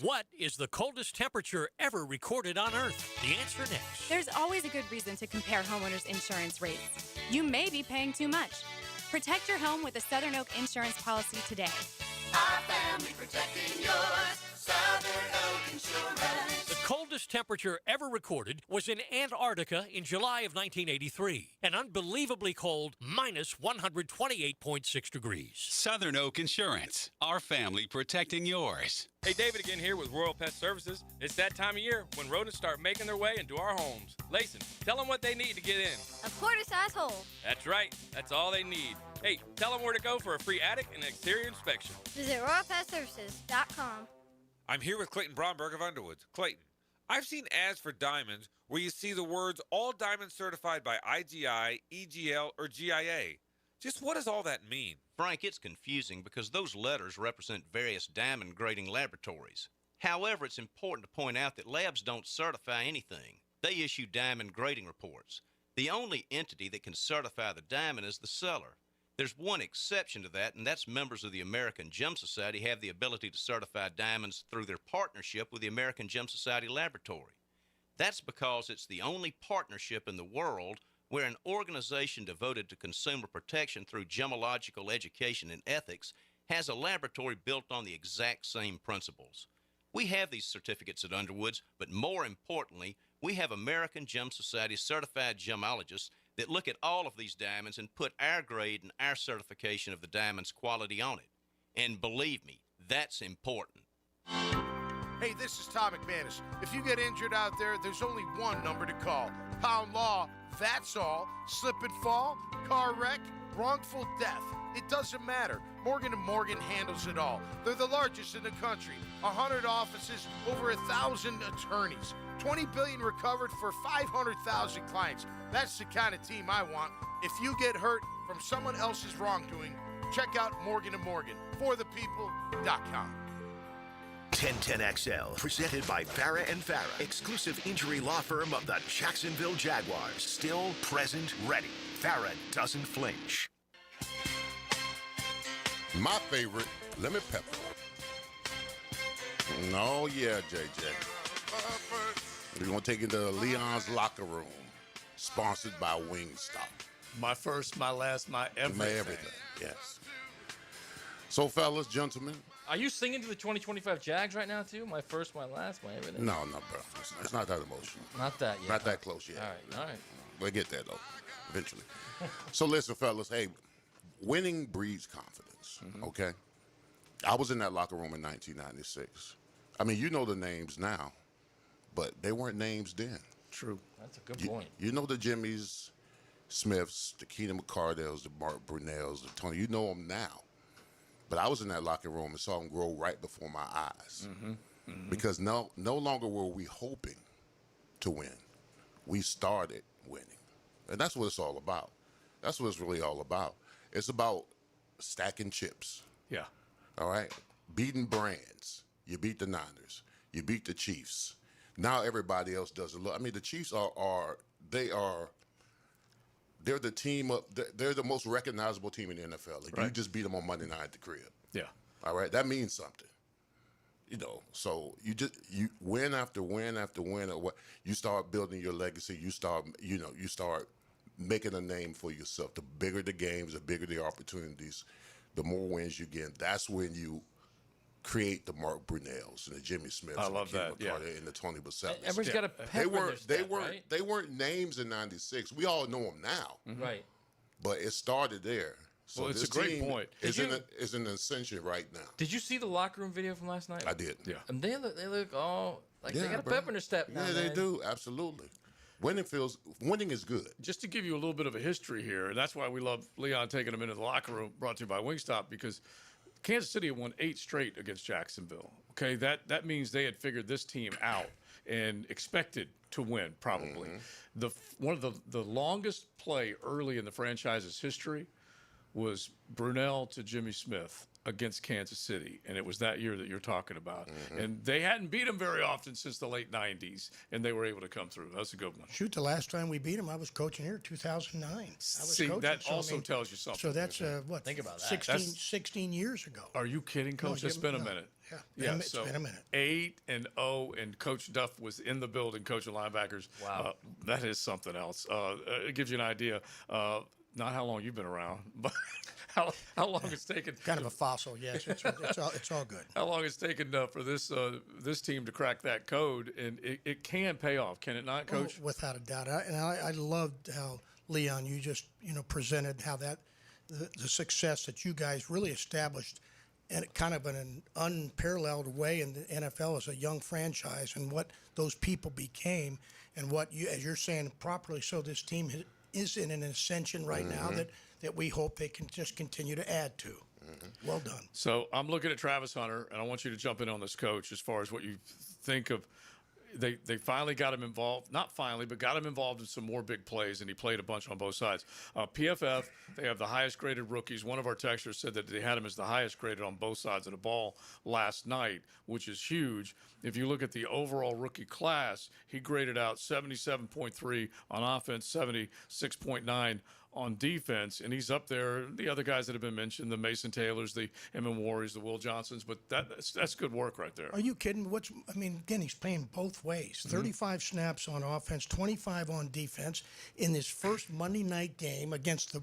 What is the coldest temperature ever recorded on Earth? The answer next. There's always a good reason to compare homeowners' insurance rates. You may be paying too much. Protect your home with a Southern Oak insurance policy today. Our family protecting yours. Southern Oak Insurance. The coldest temperature ever recorded was in Antarctica in July of 1983. An unbelievably cold minus 128.6 degrees. Southern Oak Insurance. Our family protecting yours. Hey, David again here with Royal Pet Services. It's that time of year when rodents start making their way into our homes. Layson, tell them what they need to get in. A quarter-size hole. That's right. That's all they need. Hey, tell them where to go for a free attic and exterior inspection. Visit RoyalPetServices.com. I'm here with Clayton Bromberg of Underwoods. Clayton, I've seen ads for diamonds where you see the words all diamonds certified by IGI, EGL, or GIA. Just what does all that mean? Frank, it's confusing because those letters represent various diamond grading laboratories. However, it's important to point out that labs don't certify anything. They issue diamond grading reports. The only entity that can certify the diamond is the seller. There's one exception to that, and that's members of the American Gem Society have the ability to certify diamonds through their partnership with the American Gem Society Laboratory. That's because it's the only partnership in the world where an organization devoted to consumer protection through gemological education and ethics has a laboratory built on the exact same principles. We have these certificates at Underwoods, but more importantly, we have American Gem Society certified gemologists that look at all of these diamonds and put our grade and our certification of the diamond's quality on it. And believe me, that's important. Hey, this is Tom McManus. If you get injured out there, there's only one number to call. Pound Law, that's all. Slip and fall, car wreck, wrongful death. It doesn't matter. Morgan & Morgan handles it all. They're the largest in the country. 100 offices, over 1,000 attorneys. $20 billion recovered for 500,000 clients. That's the kind of team I want. If you get hurt from someone else's wrongdoing, check out Morgan & Morgan. ForThePeople.com. 1010XL, presented by Farah & Farah, exclusive injury law firm of the Jacksonville Jaguars. Still, present, ready. Farah doesn't flinch. My favorite, lemon pepper. Oh, yeah, JJ. We're going to take it to Leon's locker room, sponsored by Wingstop. My first, my last, my everything. My everything, yes. So, fellas, gentlemen. Are you singing to the 2025 Jags right now, too? My first, my last, my everything? No, bro. It's not that emotional. Not that yet. Not that close yet. All right. We'll get there, though, eventually. So, listen, fellas. Hey, winning breeds confidence, okay? I was in that locker room in 1996. I mean, you know the names now, but they weren't names then. True. That's a good point. You know the Jimmys, Smiths, the Keenan McCardells, the Mark Brunells, the Tony. You know them now. But I was in that locker room and saw them grow right before my eyes. Because no longer were we hoping to win. We started winning. And that's what it's all about. That's what it's really all about. It's about stacking chips. Yeah. All right? Beating brands. You beat the Niners. You beat the Chiefs. Now everybody else does it. I mean, the Chiefs they're the team they're the most recognizable team in the NFL. Like, you just beat them on Monday night at the crib. Yeah. All right? That means something. You know, so you win after win after win, or what, you start building your legacy. You start making a name for yourself. The bigger the games, the bigger the opportunities, the more wins you get. That's when you create the Mark Brunells and the Jimmy Smiths. I and love the that. Kenny McCarter and the Tony Basellas. Everybody's got a pep in their step, right? They weren't names in '96. We all know them now. Right. But it started there. So Well, it's this a great team point. Is in ascension right now. Did you see the locker room video from last night? I did. Yeah. And they look all like they got a bro. pep in their step now. Yeah, they man. do. Absolutely. Winning is good. Just to give you a little bit of a history here, and that's why we love Leon taking them into the locker room, brought to you by Wingstop, because Kansas City had won 8 straight against Jacksonville. Okay, that means they had figured this team out and expected to win, probably. One of the longest play early in the franchise's history was Brunell to Jimmy Smith against Kansas City, and it was that year that you're talking about. And they hadn't beat them very often since the late 90s, and they were able to come through. That's a good one. Shoot, the last time we beat them, I was coaching here, 2009. I was See, coaching, that so, also tells you something. So that's, what, Think about that. 16 years ago. Are you kidding, Coach? It's been a minute. Yeah, it's been a minute. 8-0, and Coach Duff was in the building coaching linebackers. Wow. That is something else. It gives you an idea. Not how long you've been around, but how long it's taken. Kind of a fossil, yes. It's all good. How long it's taken for this team to crack that code, and it can pay off, can it not, Coach? Oh, without a doubt. I loved how, Leon, you just presented how that the success that you guys really established, and kind of in an unparalleled way in the NFL as a young franchise, and what those people became, and what you, as you're saying properly, so this team is in an ascension right now that we hope they can just continue to add to. Well done. So I'm looking at Travis Hunter, and I want you to jump in on this, Coach, as far as what you think of. They finally got him involved. Not finally, but got him involved in some more big plays, and he played a bunch on both sides. PFF, they have the highest graded rookies. One of our texters said that they had him as the highest graded on both sides of the ball last night, which is huge. If you look at the overall rookie class, he graded out 77.3 on offense, 76.9 on defense, and he's up there. The other guys that have been mentioned, the Mason Taylors, the Emin Warriors, the Will Johnsons, but that's good work right there. Are you kidding? Again, he's playing both ways. 35 snaps on offense, 25 on defense in his first Monday night game against the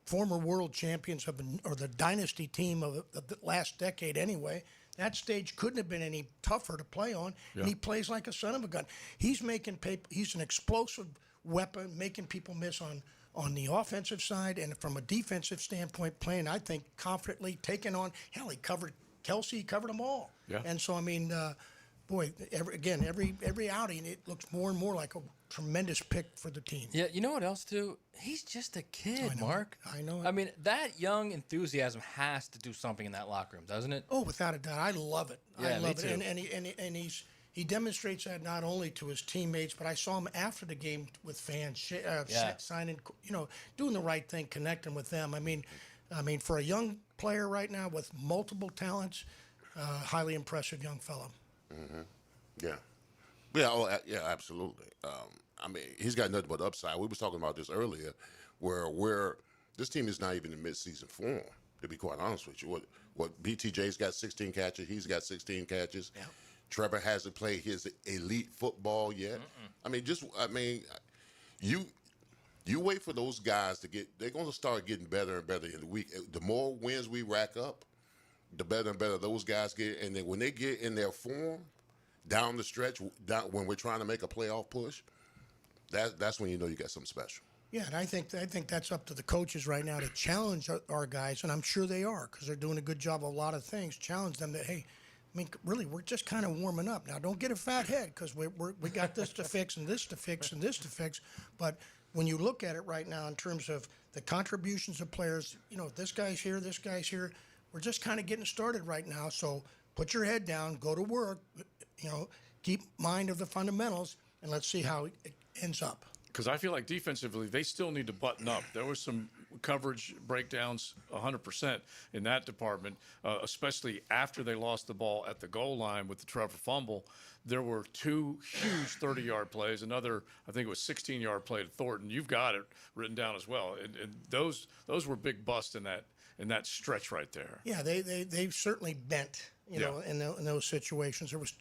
former world champions or the dynasty team of the last decade anyway. That stage couldn't have been any tougher to play on, and he plays like a son of a gun. He's making paper. He's an explosive weapon, making people miss on the offensive side, and from a defensive standpoint, playing, I think, confidently, taking on, hell, he covered Kelsey, he covered them all. Yeah. And so, every outing, it looks more and more like a tremendous pick for the team. Yeah, you know what else, too? He's just a kid, Mark. I know it. I mean, that young enthusiasm has to do something in that locker room, doesn't it? Oh, without a doubt. I love it. Yeah, I love me it. too. And he demonstrates that not only to his teammates, but I saw him after the game with fans, signing, doing the right thing, connecting with them. I mean, for a young player right now with multiple talents, highly impressive young fellow. Yeah. Yeah, absolutely. He's got nothing but upside. We was talking about this earlier, where this team is not even in midseason form, to be quite honest with you. What BTJ's got 16 catches, he's got 16 catches. Yeah. Trevor hasn't played his elite football yet. You wait for those guys to they're going to start getting better and better in the week. The more wins we rack up, the better and better those guys get. And then when they get in their form when we're trying to make a playoff push, that's when you know you got something special. Yeah, and I think that's up to the coaches right now to challenge our guys, and I'm sure they are because they're doing a good job of a lot of things. Challenge them that, hey, I mean, really, we're just kind of warming up. Now, don't get a fat head because we got this to fix and this to fix and this to fix. But when you look at it right now in terms of the contributions of players, this guy's here, we're just kind of getting started right now. So put your head down, go to work, keep mind of the fundamentals, and let's see how it ends up. Because I feel like defensively, they still need to button up. There was some coverage breakdowns 100% in that department, especially after they lost the ball at the goal line with the Trevor fumble. There were 2 huge 30-yard plays, another, I think it was 16-yard play to Thornton. You've got it written down as well. And those were big busts in that stretch right there. Yeah, they certainly bent, in those situations. There was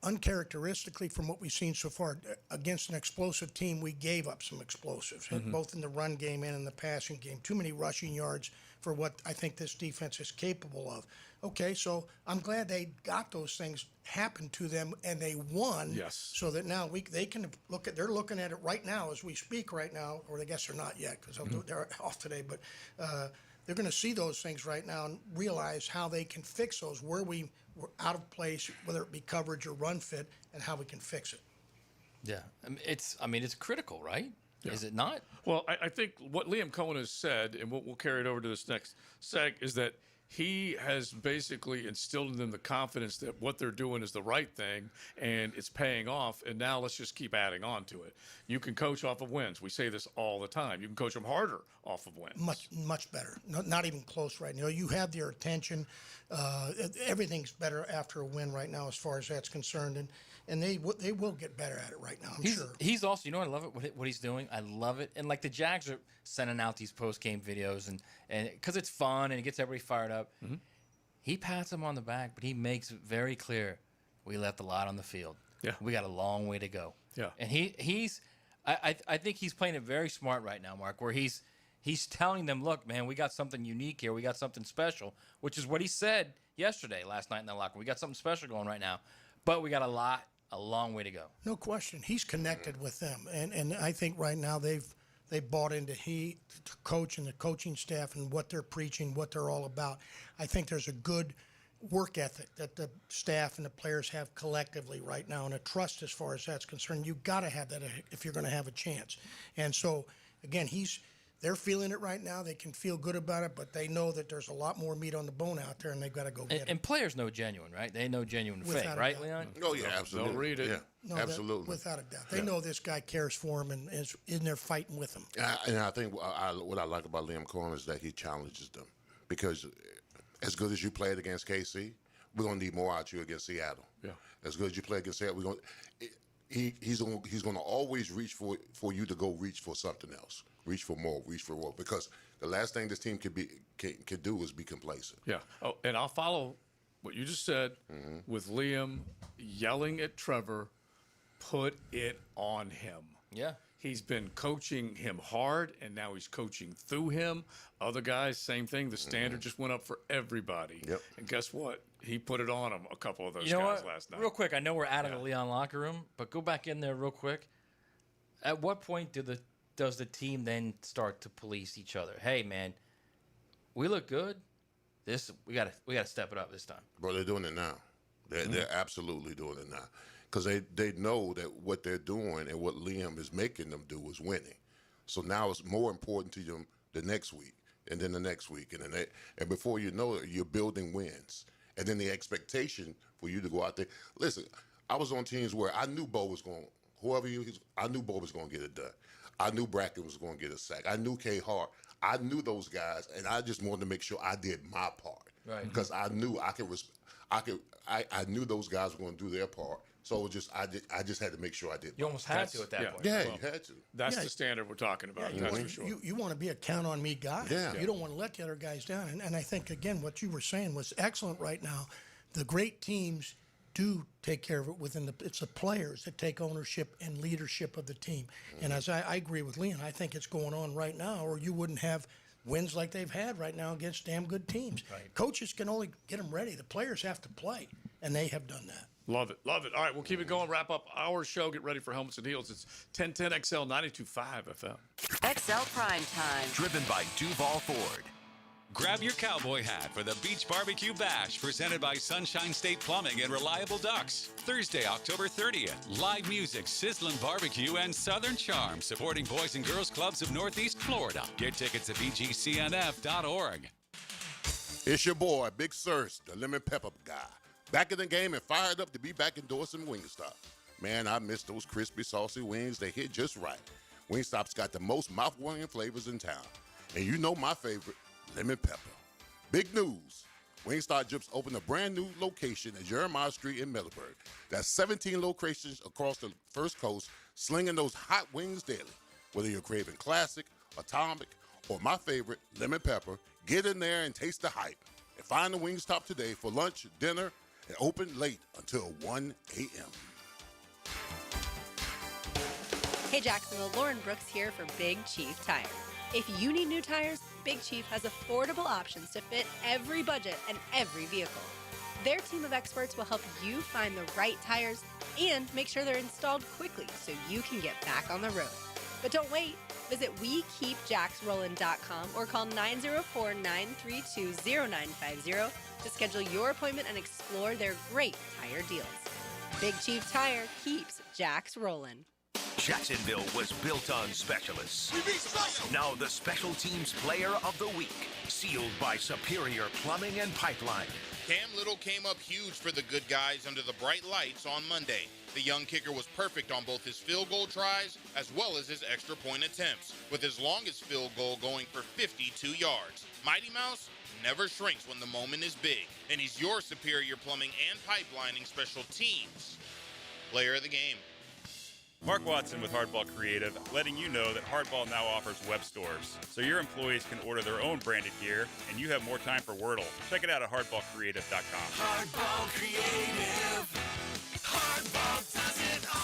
uncharacteristically from what we've seen so far against an explosive team, we gave up some explosives, both in the run game and in the passing game. Too many rushing yards for what I think this defense is capable of. Okay, so I'm glad they got those things happen to them and they won. Yes. So that now they can they're looking at it right now as we speak right now, or I guess they're not yet because they're off today, but they're going to see those things right now and realize how they can fix those, where we were out of place, whether it be coverage or run fit, and how we can fix it. Yeah, it's critical, right? Yeah. Is it not? Well, I think what Liam Cohen has said, and we'll carry it over to this next seg, is that he has basically instilled in them the confidence that what they're doing is the right thing and it's paying off. And now let's just keep adding on to it. You can coach off of wins. We say this all the time. You can coach them harder off of wins. Much better. Not even close right now. You have their attention. Everything's better after a win right now as far as that's concerned. And they will get better at it right now, I'm sure. He's also, I love it, what he's doing. I love it. And like the Jags are sending out these post-game videos and because it's fun and it gets everybody fired up. Mm-hmm. He pats him on the back, but he makes it very clear we left a lot on the field. Yeah. We got a long way to go. Yeah. And I think he's playing it very smart right now, Mark, where he's telling them, look, man, we got something unique here. We got something special, which is what he said last night in the locker room. We got something special going right now, but we got a long way to go. No question. He's connected with them. And I think right now they've bought into the coach and the coaching staff and what they're preaching, what they're all about. I think there's a good work ethic that the staff and the players have collectively right now, and a trust as far as that's concerned. You've got to have that if you're going to have a chance. And so, again, they're feeling it right now. They can feel good about it, but they know that there's a lot more meat on the bone out there, and they've got to go get it. And players know genuine, right? They know genuine fake, right, Leon? Oh, yeah, absolutely. They'll read it. Yeah, absolutely. Without a doubt. They know this guy cares for him and is in there fighting with him. And I think what I like about Liam Cohen is that he challenges them. Because as good as you played against KC, we're going to need more out of you against Seattle. Yeah. As good as you play against Seattle, he's going to always reach for you to go reach for something else. Reach for more, because the last thing this team can do is be complacent. Yeah. Oh, and I'll follow what you just said with Liam yelling at Trevor, put it on him. Yeah. He's been coaching him hard, and now he's coaching through him. Other guys, same thing. The standard just went up for everybody. Yep. And guess what? He put it on him, a couple of those guys last night. Real quick, I know we're out of the Leon locker room, but go back in there real quick. At what point does the team then start to police each other? Hey, man, we look good. We got to step it up this time. Bro, they're doing it now. They're absolutely doing it now. Because they know that what they're doing and what Liam is making them do is winning. So now it's more important to them the next week and then the next week. And before you know it, you're building wins. And then the expectation for you to go out there. Listen, I was on teams where I knew Bo was going, I knew Bo was going to get it done. I knew Brackett was going to get a sack. I knew K. Hart. I knew those guys, and I just wanted to make sure I did my part. Right. Because I knew I knew those guys were going to do their part. So I just had to make sure I did. You almost had to at that point. Yeah, you had to. That's the standard we're talking about. Yeah, that's for sure. You want to be a count-on-me guy. Yeah. You don't want to let the other guys down. And I think, again, what you were saying was excellent right now. The great teams do take care of it it's the players that take ownership and leadership of the team. And as I agree with Leon, I think it's going on right now, or you wouldn't have wins like they've had right now against damn good teams. Right. Coaches can only get them ready. The players have to play, and they have done that. Love it. Love it. All right, we'll keep it going. Wrap up our show. Get ready for Helmets and Heels. It's 1010 XL 92.5 FM. XL Primetime. Driven by Duval Ford. Grab your cowboy hat for the Beach Barbecue Bash, presented by Sunshine State Plumbing and Reliable Ducks. Thursday, October 30th. Live music, sizzling barbecue, and Southern Charm, supporting Boys and Girls Clubs of Northeast Florida. Get tickets at bgcnf.org. It's your boy, Big Sirs, the lemon pepper guy. Back in the game and fired up to be back endorsing Wingstop. Man, I miss those crispy, saucy wings. They hit just right. Wingstop's got the most mouth-watering flavors in town. And you know my favorite, lemon pepper. Big news. Wingstop just opened a brand new location at Jeremiah Street in Middleburg. That's 17 locations across the First Coast, slinging those hot wings daily. Whether you're craving classic, atomic, or my favorite, lemon pepper, get in there and taste the hype. And find the Wingstop today for lunch, dinner, and open late until 1 a.m. Hey Jacksonville, Lauren Brooks here for Big Chief Tire. If you need new tires, Big Chief has affordable options to fit every budget and every vehicle. Their team of experts will help you find the right tires and make sure they're installed quickly so you can get back on the road. But don't wait. Visit WeKeepJacksRollin.com or call 904-932-0950 to schedule your appointment and explore their great tire deals. Big Chief Tire keeps Jacks rolling. Jacksonville was built on specialists. We be special. Now the Special Teams Player of the Week, sealed by Superior Plumbing and Pipeline. Cam Little came up huge for the good guys under the bright lights on Monday. The young kicker was perfect on both his field goal tries as well as his extra point attempts, with his longest field goal going for 52 yards. Mighty Mouse never shrinks when the moment is big, and he's your Superior Plumbing and Pipelining Special Teams Player of the Game. Mark Watson with Hardball Creative, letting you know that Hardball now offers web stores, so your employees can order their own branded gear, and you have more time for Wordle. Check it out at hardballcreative.com. Hardball Creative. Hardball does it all.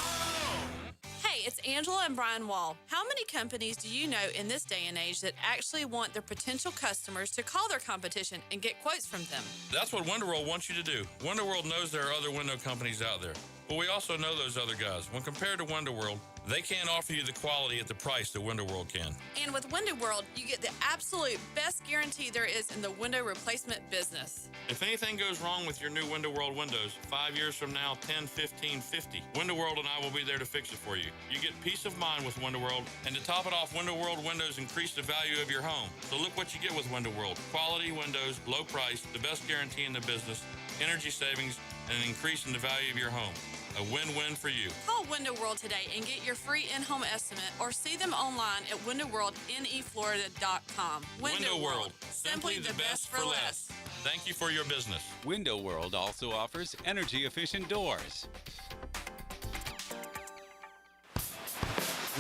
Hey, it's Angela and Brian Wall. How many companies do you know in this day and age that actually want their potential customers to call their competition and get quotes from them? That's what WindoWorld wants you to do. WindoWorld knows there are other window companies out there, but we also know those other guys. When compared to WindoWorld, they can't offer you the quality at the price that WindoWorld can. And with Window World, you get the absolute best guarantee there is in the window replacement business. If anything goes wrong with your new Window World windows, 5 years from now, 10, 15, 50, Window World and I will be there to fix it for you. You get peace of mind with Window World, and to top it off, Window World windows increase the value of your home. So look what you get with Window World. Quality windows, low price, the best guarantee in the business, energy savings, and an increase in the value of your home. A win-win for you. Call Window World today and get your free in-home estimate or see them online at windowworldneflorida.com. Window World. Simply the best for less. Thank you for your business. Window World also offers energy-efficient doors.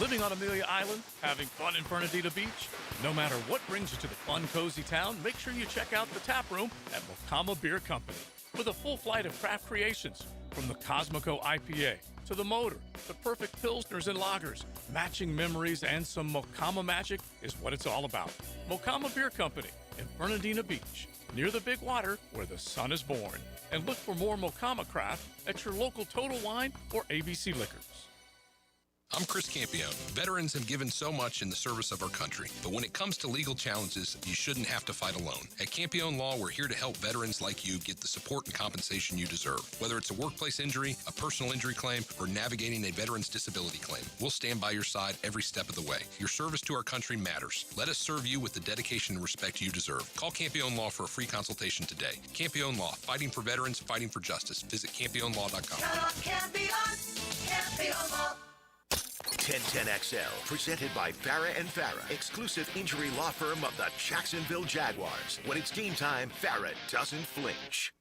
Living on Amelia Island, having fun in Fernandina Beach? No matter what brings you to the fun, cozy town, make sure you check out the tap room at Mocama Beer Company. With a full flight of craft creations, from the Cosmico IPA to the Motor, the perfect Pilsners and Lagers, matching memories and some Mocama magic is what it's all about. Mocama Beer Company in Fernandina Beach, near the big water where the sun is born. And look for more Mocama craft at your local Total Wine or ABC Liquors. I'm Chris Campione. Veterans have given so much in the service of our country, but when it comes to legal challenges, you shouldn't have to fight alone. At Campione Law, we're here to help veterans like you get the support and compensation you deserve. Whether it's a workplace injury, a personal injury claim, or navigating a veteran's disability claim, we'll stand by your side every step of the way. Your service to our country matters. Let us serve you with the dedication and respect you deserve. Call Campione Law for a free consultation today. Campione Law, fighting for veterans, fighting for justice. Visit CampioneLaw.com. Campione Law. 1010XL, presented by Farrah & Farrah, exclusive injury law firm of the Jacksonville Jaguars. When it's game time, Farrah doesn't flinch.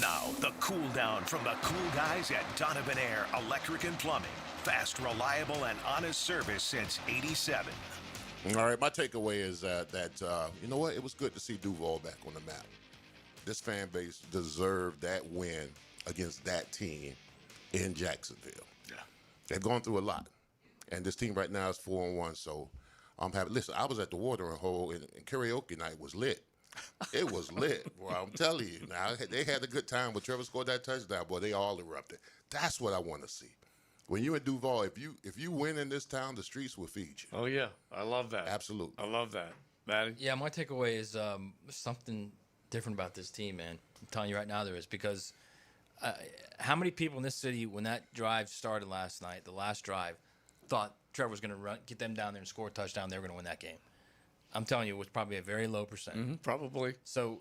Now, the cool down from the cool guys at Donovan Air Electric and Plumbing. Fast, reliable, and honest service since '87. All right, my takeaway is that you know what? It was good to see Duval back on the map. This fan base deserved that win against that team in Jacksonville. Yeah. They've gone through a lot. And this team right now is 4-1, so I'm happy. Listen, I was at the watering hole, and karaoke night was lit. It was lit, boy. I'm telling you. Now they had a good time when Trevor scored that touchdown, boy. They all erupted. That's what I want to see. When you're in Duval, if you win in this town, the streets will feed you. Oh yeah, I love that. Absolutely, I love that, Maddie. Yeah, my takeaway is something different about this team, man. I'm telling you right now there is, because how many people in this city, when that drive started last night, the last drive, thought Trevor was going to get them down there and score a touchdown, they were going to win that game? I'm telling you, it was probably a very low percent. Probably. So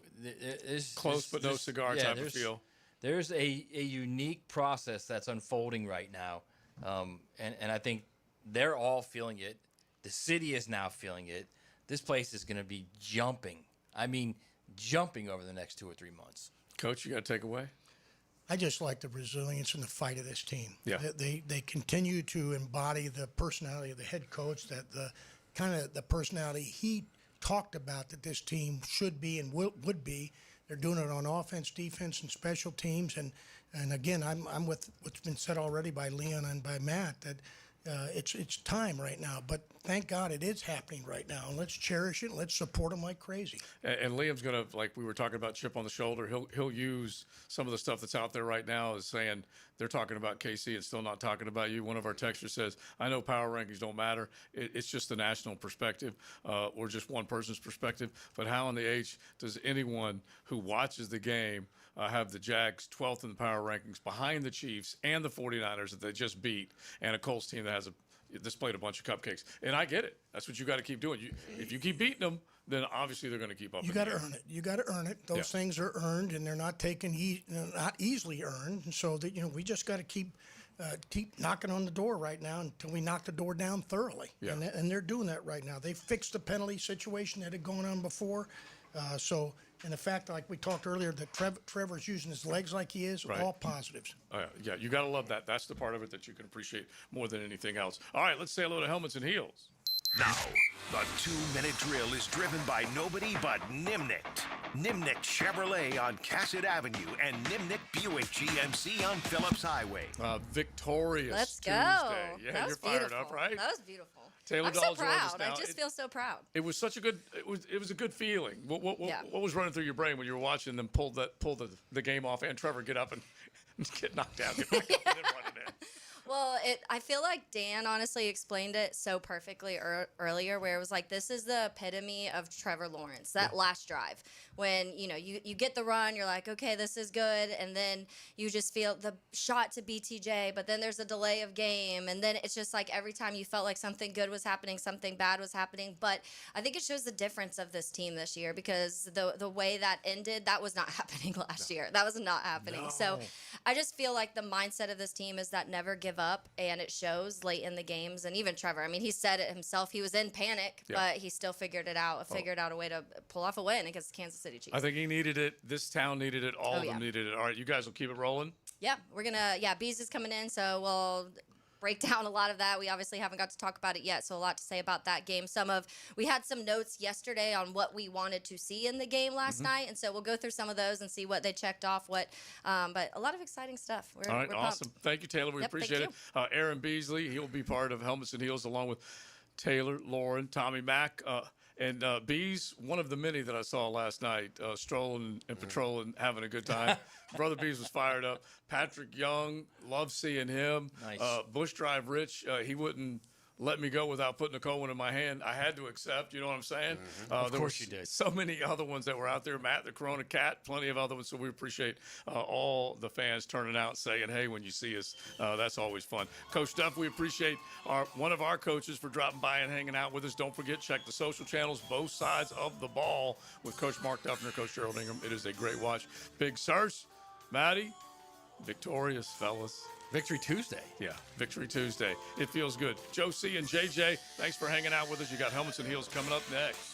Close but no cigar type of feel. There's a unique process that's unfolding right now, and I think they're all feeling it. The city is now feeling it. This place is going to be jumping. I mean, jumping over the next 2 or 3 months. Coach, you got to take away? I just like the resilience and the fight of this team. Yeah. They continue to embody the personality of the head coach, that the kind of the personality he talked about that this team should be and would be. They're doing it on offense, defense, and special teams. And again, I'm with what's been said already by Leon and by Matt, that it's time right now. But thank God it is happening right now. And let's cherish it. And let's support them like crazy. And Liam's going to, like we were talking about, chip on the shoulder. He'll use some of the stuff that's out there right now as saying they're talking about KC and still not talking about you. One of our texters says, I know power rankings don't matter. It's just the national perspective or just one person's perspective. But how in the H does anyone who watches the game have the Jags 12th in the power rankings behind the Chiefs and the 49ers that they just beat, and a Colts team that has displayed a bunch of cupcakes? And I get it. That's what you got to keep doing. If you keep beating them, then obviously they're going to keep up. You got to earn it. You got to earn it. Those things are earned, and they're not not easily earned. And so that we just got to keep knocking on the door right now until we knock the door down thoroughly. Yeah. And they're doing that right now. They fixed the penalty situation that had gone on before. And the fact, like we talked earlier, that Trevor's using his legs like he is, all positives. Yeah, you got to love that. That's the part of it that you can appreciate more than anything else. All right, let's say hello to Helmets and Heels. Now, the 2-minute drill is driven by nobody but Nimnicht. Nimnicht Chevrolet on Cassett Avenue and Nimnicht Buick GMC on Phillips Highway. Victorious Let's go. Tuesday. Yeah, That was you're fired beautiful. up, right? That was beautiful. Taylor I'm Dahl so joins us proud. now. I just feel so proud. It was such a good. It was a good feeling. What Yeah. was running through your brain when you were watching them pull the game off and Trevor get up and get knocked out, get back up, and then run it in? Well, I feel like Dan honestly explained it so perfectly earlier, where it was like, this is the epitome of Trevor Lawrence, that last drive. When, you get the run, you're like, okay, this is good. And then you just feel the shot to BTJ, but then there's a delay of game. And then it's just like every time you felt like something good was happening, something bad was happening. But I think it shows the difference of this team this year, because the way that ended, that was not happening last year. That was not happening. No. So I just feel like the mindset of this team is that never give up, and it shows late in the games. And even Trevor, I mean, he said it himself. He was in panic, but he still figured it out, figured out a way to pull off a win against Kansas City Chiefs. I think he needed it. This town needed it. All of them needed it. All right, you guys will keep it rolling. Yeah, we're gonna. Yeah, Bees is coming in, so we'll break down a lot of that. We obviously haven't got to talk about it yet, so a lot to say about that game. We had some notes yesterday on what we wanted to see in the game last night, and so we'll go through some of those and see what they checked off. But a lot of exciting stuff. All right, we're awesome. pumped. Thank you, Taylor. We appreciate it. Aaron Beasley, he'll be part of Helmets and Heels along with Taylor, Lauren, Tommy Mack. And Bees, one of the many that I saw last night, strolling and patrolling, having a good time. Brother Bees was fired up. Patrick Young, love seeing him. Nice. Bush Drive Rich, he wouldn't let me go without putting a cold one in my hand. I had to accept, you know what I'm saying? Of course you did. So many other ones that were out there. Matt, the Corona Cat, plenty of other ones. So we appreciate all the fans turning out saying, hey, when you see us, that's always fun. Coach Duff, we appreciate one of our coaches for dropping by and hanging out with us. Don't forget, check the social channels, both sides of the ball with Coach Mark Duffner, Coach Gerald Ingram. It is a great watch. Big Sirs, Maddie, victorious, fellas. Victory Tuesday. Yeah, Victory Tuesday. It feels good. Joe C. and JJ, thanks for hanging out with us. You got Helmets and Heels coming up next.